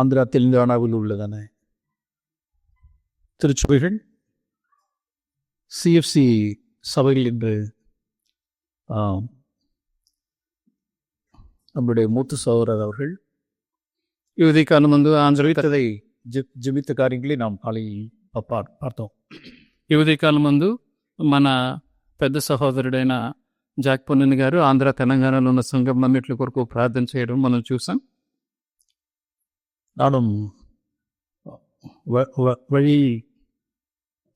ஆந்திரா தெலுங்கானாவில் உள்ளதான திருச்சபைகள் சிஎஃப்சி சபைகள் என்று நம்முடைய மூத்த சகோதரர் அவர்கள் యువతి కాలం ముందు ఆంధ్రవితదై జీవిత కార్యங்களை நாம் కాళీ பார்த்தோம். యువతి కాలం ముందు మన పెద్ద సహోదరుడైన జాక్ పొన్నని గారు ఆంధ్ర తెలంగాణలో ఉన్న సంఘం అన్నిటి కొరకు ప్రార్థన చేయడం మనం చూసాం. நானும் வழி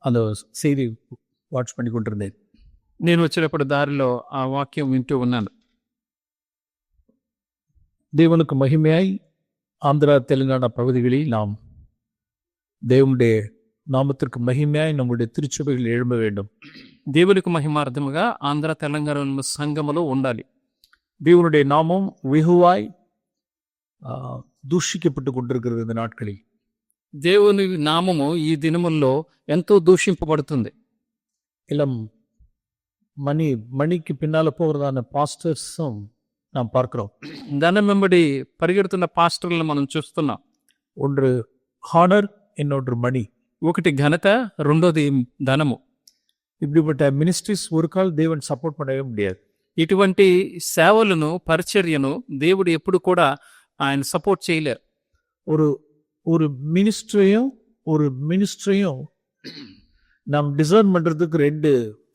அந்த செய்தி வாட்ச் பண்ணி கொண்டிருந்தேன். నేను వచ్చేటప్పుడు దారిలో ఆ వాక్యం వింటూ ఉన్నాను. தேவனுக்கு மகிமையாய் ஆந்திரா தெலுங்கானா பகுதிகளில் நாம் தேவனுடைய நாமத்திற்கு மகிமையாய் நம்முடைய திருச்சபைகள் எழும்ப வேண்டும். దేవునికి మహిమార్థముగా ఆంధ్ర తెలంగాణ సంఘములో ఉండాలి. தேவனுடைய நாமம் வெகுவாய் దూషిக்கப்பட்டு கொண்டிருக்கிறது இந்த நாட்களில். దేవుని నామము ఈ దినముల్లో ఎంతో దూషింపబడుతుంది. இளம் மணிக்கு பின்னால போகிறதான பாஸ்டர்ஸும் நாம் பார்க்கிறோம். ధనం వెంబడి పరిగెడుతున్న పాస్టర్లను మనం చూస్తున్నాం. ஒன்று ஹானர், இன்னொன்று மணி. ఒకటి ఘనత, రెండోది ధనము. இப்படிப்பட்ட மினிஸ்ட்ரிஸ் ஒரு கால் தேவன் சப்போர்ட் பண்ணவே முடியாது. ఇటువంటి సేవలను పరిచర్యను దేవుడు ఎప్పుడు కూడా ఆయన సపోర్ట్ చేయలేరు. ஒரு மினிஸ்ட்ரியும் நாம் டிசைன் பண்றதுக்கு ரெண்டு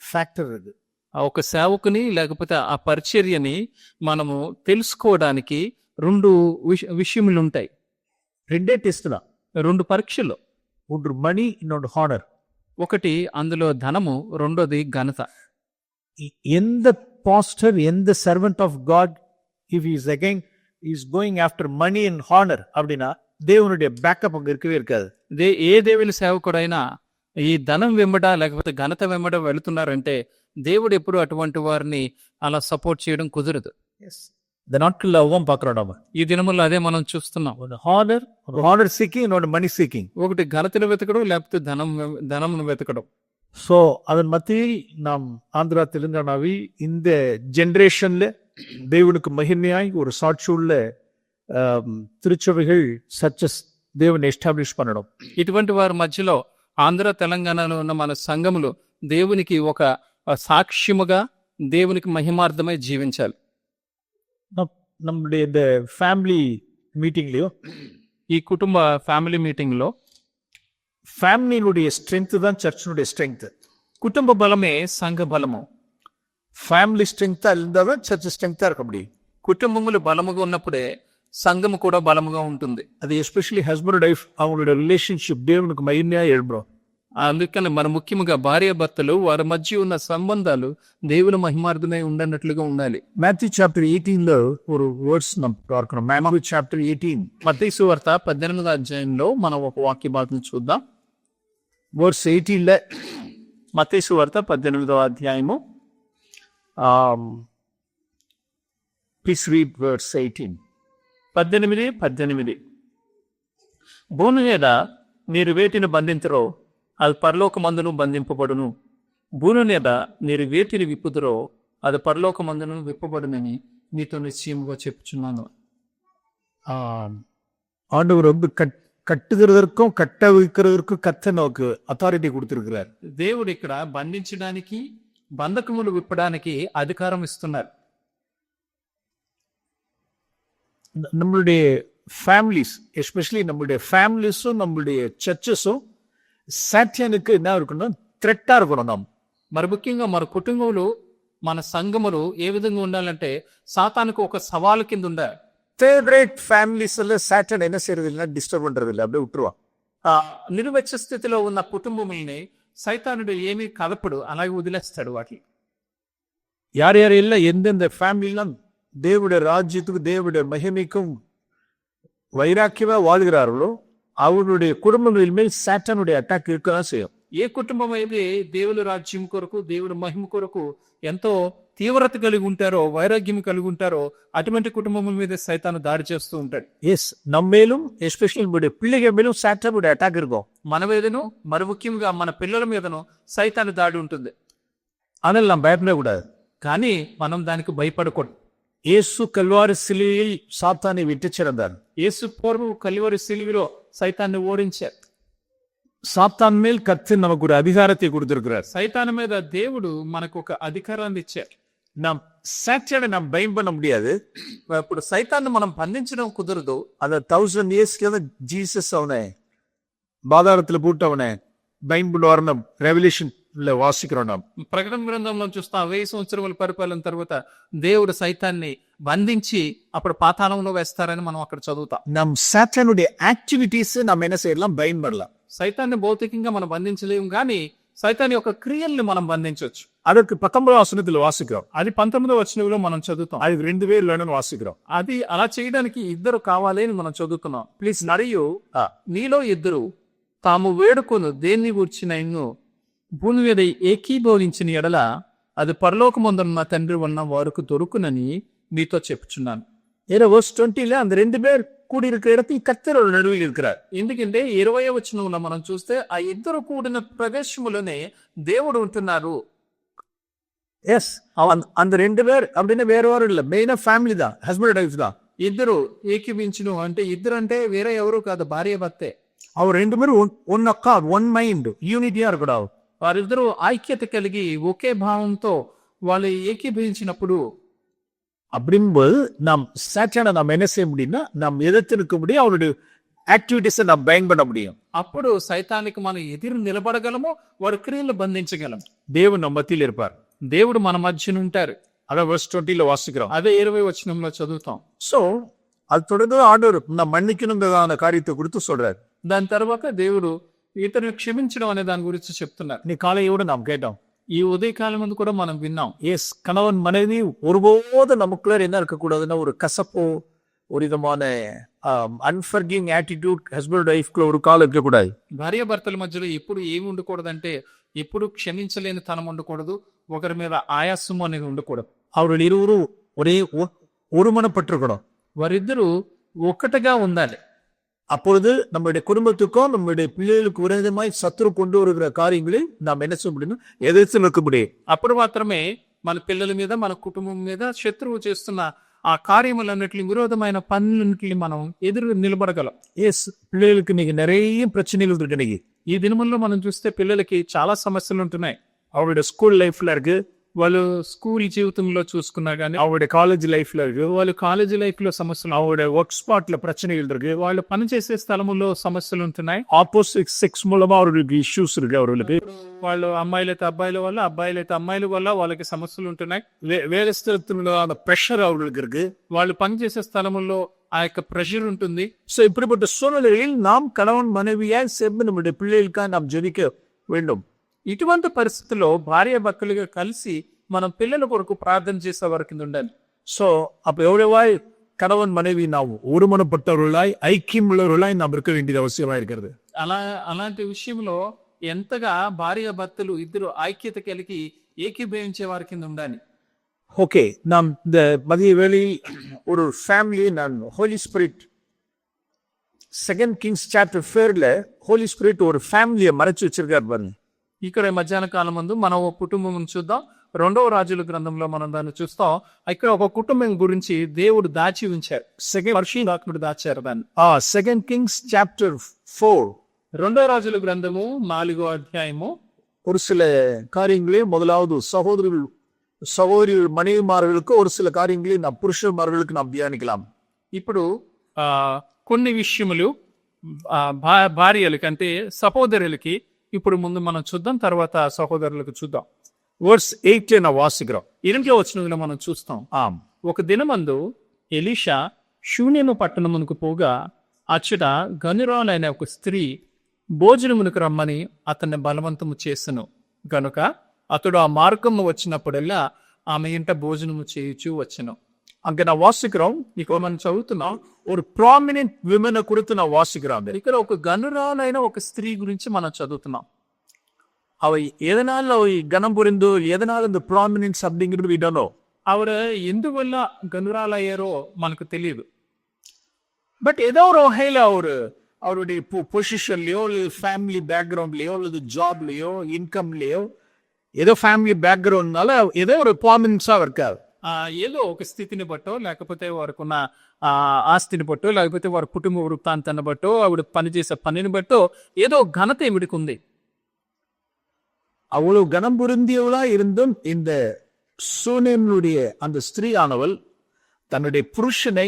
ஃபேக்டர் இருக்கு. ఒక సేవకుని లేకపోతే ఆ పరిచర్యని మనము తెలుసుకోవడానికి రెండు విషయములు ఉంటాయి. రెండే టెస్ట్ தான், రెండు పరీక్షలు. ஒன்று மணி, இன்னொன்று ஹானர். ఒకటి అందులో ధనము, రెండోది ఘనత. எந்த பாஸ்டர், எந்த servant of God if is again is going after money and honour அப்படின்னா దేవునుடைய బ్యాకప్ అక్కడ இருக்கவே இருக்காது. ఏ దేవుని సేవకుడైనా ఈ ధనం వెంబడ లేకపోతే ఘనత వెంబడ వెళుతున్నారంటే దేవుడు ఎప్పుడు అటువంటి వారిని అలా సపోర్ట్ చేయడం కుదరదు. இந்த நாட்கள்ல அவ்வளவு பார்க்கிறோம் நாம. ఈ దినముల్లో అదే మనం చూస్తున్నాం. ஹானர் சீக்கிங், இன்னொன்று மணி சீக்கிங். ఒకటి ఘనతను వెతకడం, లేకపోతే ధనమును వెతకడం. ஸோ அதன் மத்தியில் நாம் ஆந்திரா தெலுங்கானாவில் இந்த ஜெனரேஷன்ல தேவனுக்கு மகிமையாய் ஒரு சாட்சி உள்ள திருச்சபைகள் சர்ச்சஸ் தேவன் எஸ்டாப்ளிஷ் பண்ணணும். ఇటువంటి వారి మధ్యలో ఆంధ్ర తెలంగాణలో ఉన్న మన సంఘములు దేవునికి ఒక సాక్ష్యముగా దేవునికి మహిమార్థమై జీవించాలి. நம்முடைய இந்த ஃபேமிலி மீட்டிங்லயோ, ఈ కుటుంబ ఫ్యామిలీ మీటింగ్ లో ஃபேமிலியினுடைய ஸ்ட்ரென்த் தான் சர்ச்சினுடைய ஸ்ட்ரென்த். కుటుంబ బలమే సంఘ బలము. ஃபேமிலி ஸ்ட்ரென்த்தா இருந்தாதான் சர்ச் ஸ்ட்ரென்த்தா இருக்க முடியும். కుటుంబములు బలముగా ఉన్నప్పుడే సంఘము కూడా బలముగా ఉంటుంది. அது ఎస్పెషల్లీ హస్బెండ్ అండ్ వైఫ్ அவங்களோட రిలేషన్షిప్ దేవునికి మహిమగా எழும்புறோம். అందుకని మన ముఖ్యంగా భార్యాభర్తలు వారి మధ్య ఉన్న సంబంధాలు దేవుని మహిమార్థమై ఉండనట్లుగా ఉండాలి. మాథ్యూ చాప్టర్ 18లో ஒரு వర్డ్స్ మనం பார்க்கிறோம். మాథ్యూ చాప్టర్ 18, మత్తయి సువార్త 18వ అధ్యాయంలో మనం ఒక వాక్య భాగం చూద్దాం. వర్స్ 18లో మత్తయి సువార్త 18వ అధ్యాయము. Please read verse 18. 18 భూమి మీద మీరు వేటిని బంధించరో అది పరలోకమందును బంధింపబడును, భూమి మీద మీరు వేటిని విప్పుదురో అది పరలోకమందును విప్పబడునని మీతో నిశ్చయముగా చెప్పుచున్నాను. ஆண்டவர் வந்து கட்டுகிறதற்கும் கட்ட வைக்கிறதற்கும் கர்த்தர் நமக்கு அத்தாரிட்டி கொடுத்திருக்கிறார். దేవుడు ఇక్కడ బంధించడానికి, బంధకములు విప్పడానికి అధికారం ఇస్తున్నారు. நம்மளுடைய ஃபேமிலிஸ், எஸ்பெஷலி நம்மளுடைய ஃபேமிலிஸும் நம்மளுடைய சர்ச்சஸும் சாட்டியனுக்கு என்ன இருக்கணும், த்ரெட்டா இருக்கணும். நாம் మరి ముఖ్యంగా మన కుటుంబంలో, మన సంఘములు ఏ విధంగా ఉండాలంటే సాతానుకు ఒక సవాలు కింద ఉండాలి. థర్డ్ రేట్ ఫ్యామిలీస్ సాటన్ என்ன செய்யறது இல்லை, டிஸ்டர்ப் பண்றது இல்லை, அப்படியே விட்டுருவான். నిర్వచ్చ స్థితిలో ఉన్న కుటుంబముల్ని సైతానుడు ఏమీ కదపడు, అలాగే వదిలేస్తాడు. వాటి யார் யார் இல்லை, எந்தெந்த ஃபேமிலிலாம் தேவனுடைய ராஜ்யத்துக்கு தேவனுடைய மகிமைக்கும் வைராக்கியமா வாழ்கிறார்களோ அவருடைய குடும்பங்களின் மேல் சாத்தானுடைய அட்டாக் இருக்கதான் செய்யும். ఏ కుటుంబం అయితే దేవుని రాజ్యం కొరకు, దేవుని మహిమ కొరకు ఎంతో తీవ్రత కలిగి ఉంటారో, వైరాగ్యం కలిగి ఉంటారో అటువంటి కుటుంబం మీద సైతాను దాడి చేస్తూ ఉంటాడు. ఎస్, நம்ம மேலும் எஸ்பெஷலி நம்முடைய பிள்ளைகள் மேலும் சாத்தானுடைய அட்டாக் இருக்கும். మన మీదను, మరి ముఖ్యంగా మన పిల్లల మీదను సైతాను దాడి ఉంటుంది. ஆனால் நாம் பயப்படக்கூடாது. కానీ మనం దానికి భయపడకూడదు. இயேசு கல்வாரி சிலுவையில் சாத்தானை விட்டு சிறந்தார். యేసు పూర్వం కల్వరి సిలువలో సైతాన్ని ఓడించారు. சாத்தான் மேல் கர்த்தர் நமக்கு ஒரு அதிகாரத்தை கொடுத்திருக்கிறார். సైతాను మీద దేవుడు మనకు ఒక అధికారాన్ని ఇచ్చారు. நாம் சாத்தானை நாம் பயம் பண்ண முடியாது. ఇప్పుడు సైతాన్ని మనం బంధించడం కుదరదు. அந்த 1000 இயர்ஸ்க்கு ஜீசஸ் அவனை பாதாளத்துல போட்டு அவனை பயம் பண்ணுவார். நம்ம ரெவல்யூஷன்ல வாசிக்கிறோம். நாம் ప్రకటన గ్రంథంలో చూస్తాం 1000 సంవత్సరాల పరిపాలన తర్వాత దేవుడు సైతాన్ని బంధించి అప్పుడు పాతాళంలో వేస్తారని మనం అక్కడ చదువుతాం. நம் சாத்தானுடைய ஆக்டிவிட்டீஸ் நம்ம என்ன செய்யலாம்? பயம் பண்ணலாம். సైతాన్ని భౌతికంగా మనం బంధించలేము, కానీ సైతాన్ యొక్క క్రియల్ని మనం బంధించవచ్చు. அதற்கு 19వ వచనத்துல వాసిக்கிறோம். అది 19వ వచనంలో మనం చదువుతాం. அது 2 பேர் வேணும்னு వాసిக்கிறோம். అది అలా చేయడానికి ఇద్దరు కావాలి అని మనం చదువుతున్నాం. ప్లీజ్ మరియు నీలో ఇద్దరు తాము వేడుకొను దేన్ని గూర్చినను భూమి మీద ఏకీభవించిన ఎడల అది పరలోకమందున్న తండ్రి ఉన్న వారికి దొరుకునని మీతో చెప్పుచున్నాను. ஏன்னா verse 20ல அந்த 2 பேர் கூடி இருக்கிற இடத்தில் கர்த்தர் ஒரு நடுவில் இருக்கிறார். ఎందుకంటే 20వ వచనంలో మనం చూస్తే ఆ ఇద్దరు కూడిన ప్రదేశములోనే దేవుడు ఉంటున్నారు. எஸ் அவன் அந்த 2 பேர் அப்படின்னு வேற யாரும் இல்ல, மெயினா ஃபேமிலி தான், ஹஸ்பண்ட் வைஃப் தான். ఇద్దరు ఏకీభించును అంటే ఇద్దరు అంటే వేరే ఎవరు కాదు, భార్య భర్తే. அவர் 2 பேரும் ஒன் அக்கா, ஒன் மைண்ட், யூனிட்டியா இருக்கணும். వారిద్దరూ ఐక్యత కలిగి ఒకే భావంతో వాళ్ళు ఏకీభవించినప్పుడు அப்படிங்கும்போது நாம் சாத்தானை நாம் என்ன செய்ய முடியும்னா நாம் எதிர்த்து நிற்க முடியும், அவருடைய ஆக்டிவிட்டிஸை நாம் பயன் பண்ண முடியும். అప్పుడు సైతానికి మనం ఎదురు నిలబడగలము, వారి క్రియలు బంధించగలం. தேவன் நம்ம மத்தியில் இருப்பார். దేవుడు మన మధ్యన ఉంటారు. அதான் verse 20ல வாசிக்கிறோம். అదే 20వ వచనంలో చదువుతాం. சோ அது தொடர்ந்து ஆண்டவர் நான் மன்னிக்கணுங்கிறதான காரியத்தை கொடுத்து சொல்றாரு. దాని తర్వాత దేవుడు ఇతరుని క్షమించడం అనే దాని గురించి చెప్తున్నారు. நீ காலையோட நாம் கேட்டோம். ఈ ఉదయకాలం ముందు కూడా మనం విన్నాం. எஸ் கணவன் மனைவி ஒருபோது நமக்குள்ள என்ன இருக்கக்கூடாதுன்னா ஒரு கசப்போ ஒரு விதமான அன்ஃபர்கிவிங் ஆட்டிடியூட் ஹஸ்பண்ட் ஒய்ஃப்குள்ள ஒரு காலம் இருக்கக்கூடாது. భార్య భర్తల మధ్యలో ఎప్పుడు ఏమి ఉండకూడదంటే ఎప్పుడు క్షమించలేని తనం ఉండకూడదు, ఒకరి మీద ఆయాసము అనేది ఉండకూడదు. அவர்கள் இருவரும் ஒரே ஒருமனப்பட்டிருக்கணும். వారిద్దరూ ఒక్కటిగా ఉండాలి. அப்பொழுது நம்முடைய குடும்பத்துக்கும் நம்முடைய பிள்ளைகளுக்கு விரோதமாய் சத்துரு கொண்டு வருகிற காரியங்களை நாம் என்ன செய்ய முடியும்? எதிர்த்து நிற்க முடியும். అప్పుడు మాత్రమే మన పిల్లల మీద మన కుటుంబం మీద శత్రువు చేస్తున్న ఆ కార్యములన్నిటిని విరోధమైన పనులన్నిటిని మనం ఎదురు నిలబడగలం. எஸ் பிள்ளைகளுக்கு இன்னைக்கு நிறைய பிரச்சனைகள் இருக்கு. இன்னைக்கு ఈ దినముల్లో మనం చూస్తే పిల్లలకి చాలా సమస్యలు ఉంటున్నాయి. அவருடைய ஸ்கூல் லைஃப்ல இருக்கு, వాళ్ళు స్కూల్ జీవితంలో చూసుకున్నా గానీ, அவருடைய காலேஜ் லைஃப்ல இருக்கு, వాళ్ళు కాలేజీ లైఫ్ లో సమస్యలు, அவருடைய ஒர்க் ஸ்பாட்ல பிரச்சனைகள் இருக்கு, వాళ్ళు పనిచేసే స్థలములో సమస్యలు ఉంటున్నాయి. ஆப்போசிட் செக்ஸ் மூலமா அவர்களுக்கு இஷ்யூஸ் இருக்கு. அவர்களுக்கு వాళ్ళు అమ్మాయిలైతే అబ్బాయిల వల్ల, అబ్బాయిలైతే అమ్మాయిల వల్ల వాళ్ళకి సమస్యలు ఉంటున్నాయి. வேலை ஸ்தலத்துல அந்த ப்ரெஷர் அவர்களுக்கு இருக்கு. వాళ్ళు పనిచేసే స్థలముల్లో ఆ యొక్క ప్రెషర్ ఉంటుంది. சோ இப்படிப்பட்ட சூழ்நிலைகளில் நாம் கணவன் மனைவியாய் சேர்ந்து நம்முடைய பிள்ளைகளுக்காக நாம் ஜெபிக்க வேண்டும். ఇటువంటి పరిస్థితుల్లో భార్య భర్తలుగా కలిసి మనం పిల్లల కొరకు ప్రార్థన చేసే వారి కింద ఉండాలి. சோ அப்ப எவ்வளவாய் கணவன் மனைவி நாம் ஒருமனப்பட்டவர்களாய் ஐக்கியம் உள்ளவர்களாய் நாம் இருக்க வேண்டியது அவசியமா இருக்கிறது. అలాంటి విషయంలో ఎంతగా భార్య భర్తలు ఇద్దరు ఐక్యత కలిగి ఏకీభవించే వారి కింద ఉండాలి. ஓகே, நாம் இந்த மதிய வேளையில் ஒரு ஃபேமிலி, நான் ஹோலி ஸ்பிரிட் 2 Kings chapter 4ல ஹோலி ஸ்பிரிட் ஒரு ஃபேமிலியை மறைச்சு வச்சிருக்காரு பாருங்க. ఇక్కడ మధ్యాహ్న కాలం ముందు మనం ఒక కుటుంబం చూద్దాం. 2వ రాజుల గ్రంథంలో మనం దాన్ని చూస్తాం. ఇక్కడ ఒక కుటుంబం గురించి దేవుడు దాచి ఉంచారు. పరిశుద్ధాత్ముడు దాచారు దాన్ని. 2 Kings chapter 4 2వ రాజుల గ్రంథము 4వ అధ్యాయము. ஒரு சில காரியங்களே முதலாவது சகோதரிகள் மனைவிமார்களுக்கு ஒரு சில காரியங்களே நாம் புருஷமார்களுக்கு நாம் தியானிக்கலாம். ఇప్పుడు కొన్ని విషయములు భార్యలకి అంటే సహోదరులకి ఇప్పుడు ముందు మనం చూద్దాం, తర్వాత సహోదరులకు చూద్దాం. verse 8 நான் வாசிக்கிறோம். 8వ వచనంలో మనం చూస్తాం. ఒక దినమందు ఎలీషా శూన్యము పట్టణమునకు పోగా అచ్చట గనురాలైన ఒక స్త్రీ భోజనమునకు రమ్మని అతన్ని బలవంతము చేసెను గనుక అతడు ఆ మార్గము వచ్చినప్పుడల్లా ఆమె ఇంట భోజనము చేయుచూ వచ్చెను. அங்க நான் வாசிக்கிறோம். இப்போ మనం చదువుతున్నాం ஒரு ப்ராமினென்ட் விமனை குறித்து நான் வாசிக்கிறோம். ఇక్కడ ఒక గనురాలైన ఒక స్త్రీ గురించి మనం చదువుతున్నాం. அவை எதனால கனம் புரிந்து எதனால இந்த ப்ராமினென்ஸ் அப்படிங்கிறது we don't know. ఆవిడ ఎందువల్ల గనురాలయ్యారో మనకు తెలియదు. பட் ஏதோ ஒரு வகையில அவருடைய பொசிஷன்லயோ ஃபேமிலி பேக்ரவுண்ட்லயோ அல்லது ஜாப்லயோ இன்கம்லயோ ஏதோ ஃபேமிலி பேக்ரவுண்ட்னால ஏதோ ஒரு ப்ராமினென்ஸா இருக்காது. ఏదో ఒక స్థితిని బట్టో, లేకపోతే వారికున్న ఆస్తిని బట్టో, లేకపోతే వారి కుటుంబ వృత్తాంతాన్ని బట్టో, ఆవిడ పనిచేసే పనిని బట్టో ఏదో ఘనత ఈవిడికి ఉంది. அவ்வளவு கனம் பொருந்தியவளா இருந்தும் இந்த சூனேனுடைய அந்த ஸ்திரீ ஆனவள் தன்னுடைய புருஷனை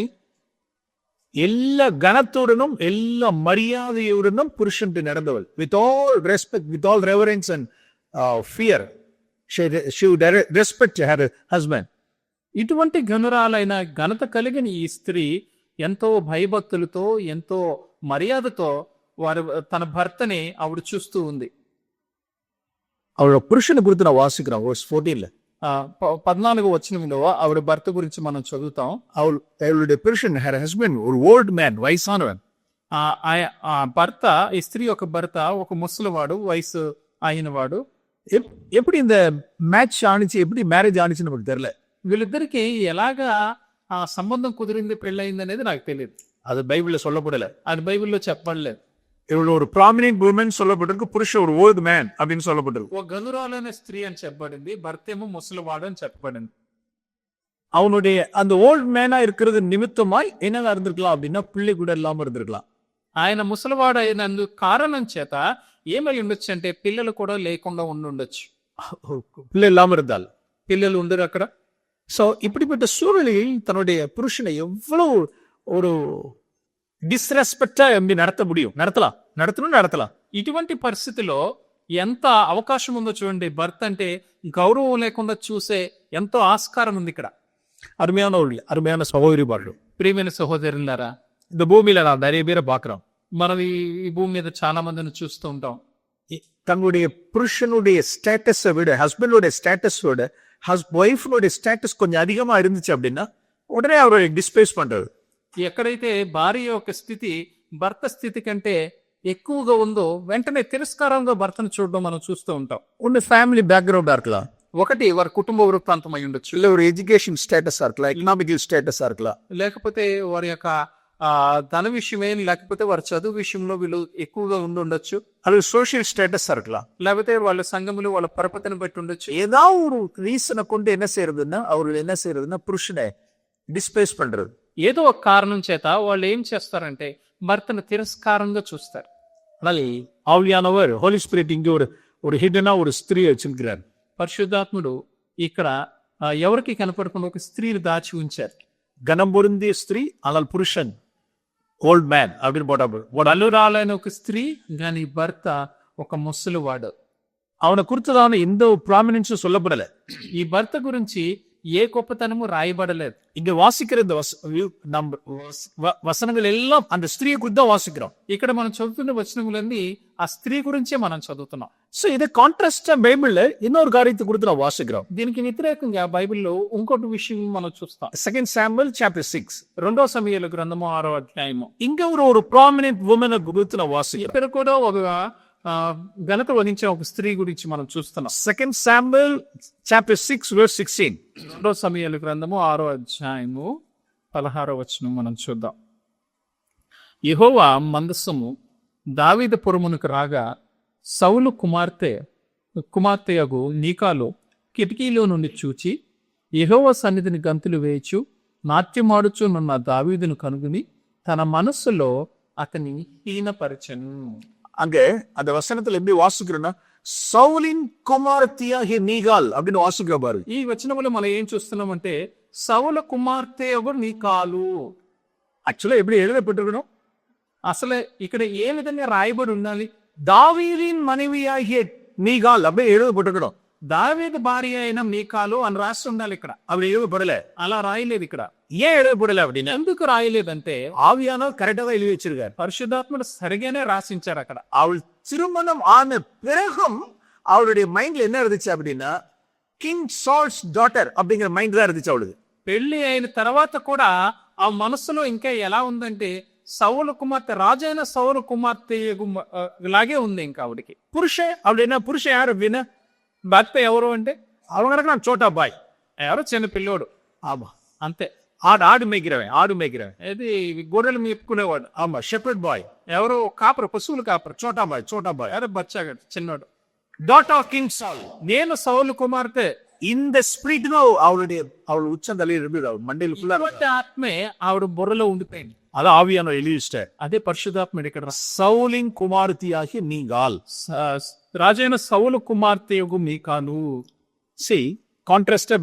எல்லா கனத்துடனும் எல்லா மரியாதையுடனும் புருஷன் நடந்தவள். With all respect, with all reverence and fear, she would respect her husband. ఇటువంటి ఘనురాలైన ఘనత కలిగిన ఈ స్త్రీ ఎంతో భయభక్తులతో, ఎంతో మర్యాదతో తన భర్తని ఆవిడ చూస్తూ ఉంది. அவளோட புருஷனை குறித்து நான் வாசிக்கிறேன் verse 14ல. 14వ వచనంలో ఆవిడ భర్త గురించి మనం చదువుతాం. அவளுடைய புருஷன், her husband, ஒரு old man, వయసానవన్. భర్త, ఈ స్త్రీ యొక్క భర్త ఒక ముసలివాడు, వయసు అయినవాడు. எப்படி இந்த மேட்ச் ஆனிச்சு, எப்படி மேரேஜ் ஆனிச்சு நமக்கு தெரியல. వీళ్ళిద్దరికి ఎలాగా ఆ సంబంధం కుదిరింది, పెళ్ళయింది అనేది నాకు తెలియదు. அது பைபிள்ல சொல்லப்படல, అది బైబిల్లో చెప్పలేదు. இவள் ஒரு ப்ராமினென்ட் உமன் சொல்லப்பட்டிருக்கு, புருஷன் ஒரு ஓல்ட் மேன் அப்படின்னு சொல்லப்பட்டிருக்கு. ఒక గనురాలైన స్త్రీ అని చెప్పబడింది, భర్త ఏమో ముసలివాడు అని చెప్పబడింది. அவனுடைய அந்த ஓல்ட் மேனா இருக்கிறது நிமித்தமாய் என்னவா இருந்திருக்கலாம் அப்படின்னா, பிள்ளை கூட இல்லாம இருந்திருக்கலாம். ఆయన ముసలివాడు అయినందుకు కారణం చేత ఏమై ఉండొచ్చు అంటే పిల్లలు కూడా లేకుండా ఉండొచ్చు. பிள்ளை இல்லாம இருந்தால் పిల్లలు ఉండరు అక్కడ. சோ இப்படிப்பட்ட சூழ்நிலையில் தன்னுடைய புருஷனை எவ்வளவு ஒரு డిస్రెస్పెక్ట్ எப்படி நடத்த முடியும், நடத்தலாம். ఇటువంటి పరిస్థితిలో ఎంత అవకాశం ఉందో చూడండి. భర్త అంటే గౌరవం లేకుండా చూసే ఎంతో ఆస్కారం ఉంది ఇక్కడ. அருமையான சகோதரி பாடு, ప్రియమైన సహోదరులారా, இந்த பூமியில நான் நிறைய பேரை பாக்குறோம். మనం ఈ భూమి మీద చాలా మందిని చూస్తూ ఉంటాం. தன்னுடைய புருஷனுடைய ஸ்டேட்டஸை விட, ஹஸ்பண்டோட ஸ்டேட்டஸ் விட ஒய்ஃபுடைய ஸ்டேட்டஸ் கொஞ்சம் அதிகமா இருந்துச்சு அப்படின்னா உடனே அவரை டிஸ்பேஸ் பண்றது. ఎక్కడైతే భార్య యొక్క స్థితి భర్త స్థితి కంటే ఎక్కువగా ఉందో వెంటనే తిరస్కారంగా భర్తను చూడడం మనం చూస్తూ ఉంటాం. ஒன்னு ஃபேமிலி பேக்ரவுண்டா இருக்கலாம், ఒకటి వారి కుటుంబ వృత్తాంతం అయి ఉండొచ్చు, இல்ல ஒரு எஜுகேஷன் ஸ்டேட்டஸா இருக்கலாம், எக்கனாமிக்கல் ஸ்டేటஸா இருக்கலாம், లేకపోతే వారి యొక్క ధన విషయమే, లేకపోతే వారి చదువు విషయంలో వీళ్ళు ఎక్కువగా ఉండొచ్చు, அது சோஷியல் ஸ்டேட்டஸா இருக்கலாம், లేకపోతే వాళ్ళ సంఘములు వాళ్ళ పరపతిని బట్టి ఉండొచ్చు. ஏதாவது ஒரு ரீசனை கொண்டு என்ன செய்யறதுன்னா புருஷனை டிஸ்பேஸ் பண்றது. ఏదో ఒక కారణం చేత వాళ్ళు ఏం చేస్తారంటే భర్తను తిరస్కారంగా చూస్తారు. ஆனால் ஆவியானவர், ஹோலி ஸ்பிரிட் இங்க ஒரு ஹிடனா ஒரு ஸ்திரீ வச்சிருக்கிறார். పరిశుద్ధాత్ముడు ఇక్కడ ఎవరికి కనపడకుండా ఒక స్త్రీని దాచి ఉంచారు. கனம் பொருந்திய ஸ்திரீ, ஆனால் புருஷன் ఓల్డ్ మ్యాన్ அப்படின்னு போட்டா అల్లురాలైన ఒక స్త్రీ కానీ భర్త ఒక ముసలివాడు. அவனை குறித்ததான எந்த ப்ராமினன்ஸும் சொல்லப்படல. ఈ భర్త గురించి ఏ గొప్పతనము రాయబడలేదు. இங்க வாசிக்கிற இந்த வசனங்கள் எல்லாம் அந்த ஸ்திரீயை குறித்து தான் வாசிக்கிறோம். ఇక్కడ మనం చదువుతున్న వచనములన్నీ ఆ స్త్రీ గురించే మనం చదువుతున్నాం. సో ఇదే కాంట్రాస్ట్ బైబిల్లో இன்னொரு காரியத்தை குறித்து நான் வாசிக்கிறோம். దీనికి వ్యతిరేకంగా బైబిల్లో ఇంకొక విషయం మనం చూస్తాం. 2 Samuel chapter 6, 2వ సమూయేలు గ్రంథము 6వ అధ్యాయము. இங்க ஒரு ப்ராமினென்ட் உமனை குறித்து நான் வாசிக்கிறேன். ఇక్కడ కూడా ఒక ఘనత వహించే ఒక స్త్రీ గురించి మనం చూస్తున్నాం. 2 Samuel chapter 6 verse 16. 2వ సమూయేలు గ్రంథము 6వ అధ్యాయము 16వ వచనం మనం చూద్దాం. యెహోవా మందసము దావీదు పురమునకు రాగా సౌలు కుమార్తెయగు నీకాలు కిటికీలో నుండి చూచి యెహోవా సన్నిధిని గంతులు వేయచు నాట్యమాడుచునున్న దావీదును కనుగొని తన మనస్సులో అతని హీనపరచెను. அங்க அந்த వచనத்துல எப்படி வாசிக்கிறோம்னா, சவுலின் குமாரத்தியாகிய நீகால் அப்படின்னு வாசிக்கிற பாரு. ఈ వచనములో మనం ఏం చూస్తున్నామంటే సౌల కుమార్తె నీకాలు. యాక్చువల్గా எப்படி எழுதப்பட்டிருக்கணும், అసలు ఇక్కడ ఏ విధంగా రాయబడి ఉండాలి? தாவீதின் மனைவியாகிய நீகால் அப்படியே எழுதப்பட்டிருக்கணும். దావీదు భార్య అయిన మీకాలు అని రాసి ఉండాలి. ఇక్కడ அப்படி எழுதப்படல, అలా రాయలేదు. ఇక్కడ ஏன் எழுதப்படல அப்படின்னா, ఎందుకు రాయలేదంటే ஆவியானவர் கரெக்டா தான் எழுதி வச்சிருக்காரு. పరిశుద్ధాత్ముడు సరిగానే రాసించారు. అక్కడ அவள் திருமணம் ஆன பிறகும் அவளுடைய மைண்ட்ல என்ன இருந்துச்சு அப்படின்னா, கிங் சால்ஸ் டாட்டர் அப்படிங்கிற மைண்ட் தான் இருந்துச்சு அவளுக்கு. పెళ్లి అయిన తర్వాత కూడా ఆ మనసులో ఇంకా ఎలా ఉందంటే సౌలు కుమార్తె, రాజైన సౌలు కుమార్తె లాగే ఉంది ఇంకా ఆవిడికి. புருஷன் அப்படின்னா, புருஷன் யாரு அப்படின்னா, భర్త ఎవరు అంటే அவங்க நான் சோட்டா பாய், ఎవరో చిన్న పిల్లోడు. ஆமா, అంతే. ஆடு மேய்க்கிறவன், ఇది గొర్రెలు మేపుకునేవాడు. ஆமா, షెపర్డ్ బాయ్. ఎవరో కాపరు, పశువులు కాపరు. చోటా బాయ్ ఎవరో బచ్చాగాడు, చిన్నోడు. డాటర్ ఆఫ్ కింగ్ సాల్, నేను సౌలు కుమార్తె இந்த ஸ்பிரிட் தான் அவளுடைய உச்சம் தலையில் இருந்து மண்டையில் ஃபுல்லா ఇటువంటి ఆత్మే ఆవిడ బుర్రలో ఉండిపోయింది. அது ஆவியான எலியிஸ்ட అదే పరిశుద్ధాత్ముడు ఇక్కడ சவுலின் குமாரத்தியாகி நீங்கள் రాజైన సౌలు కుమార్తెయగు మీకాను. சி கான்ட்ராஸ்டா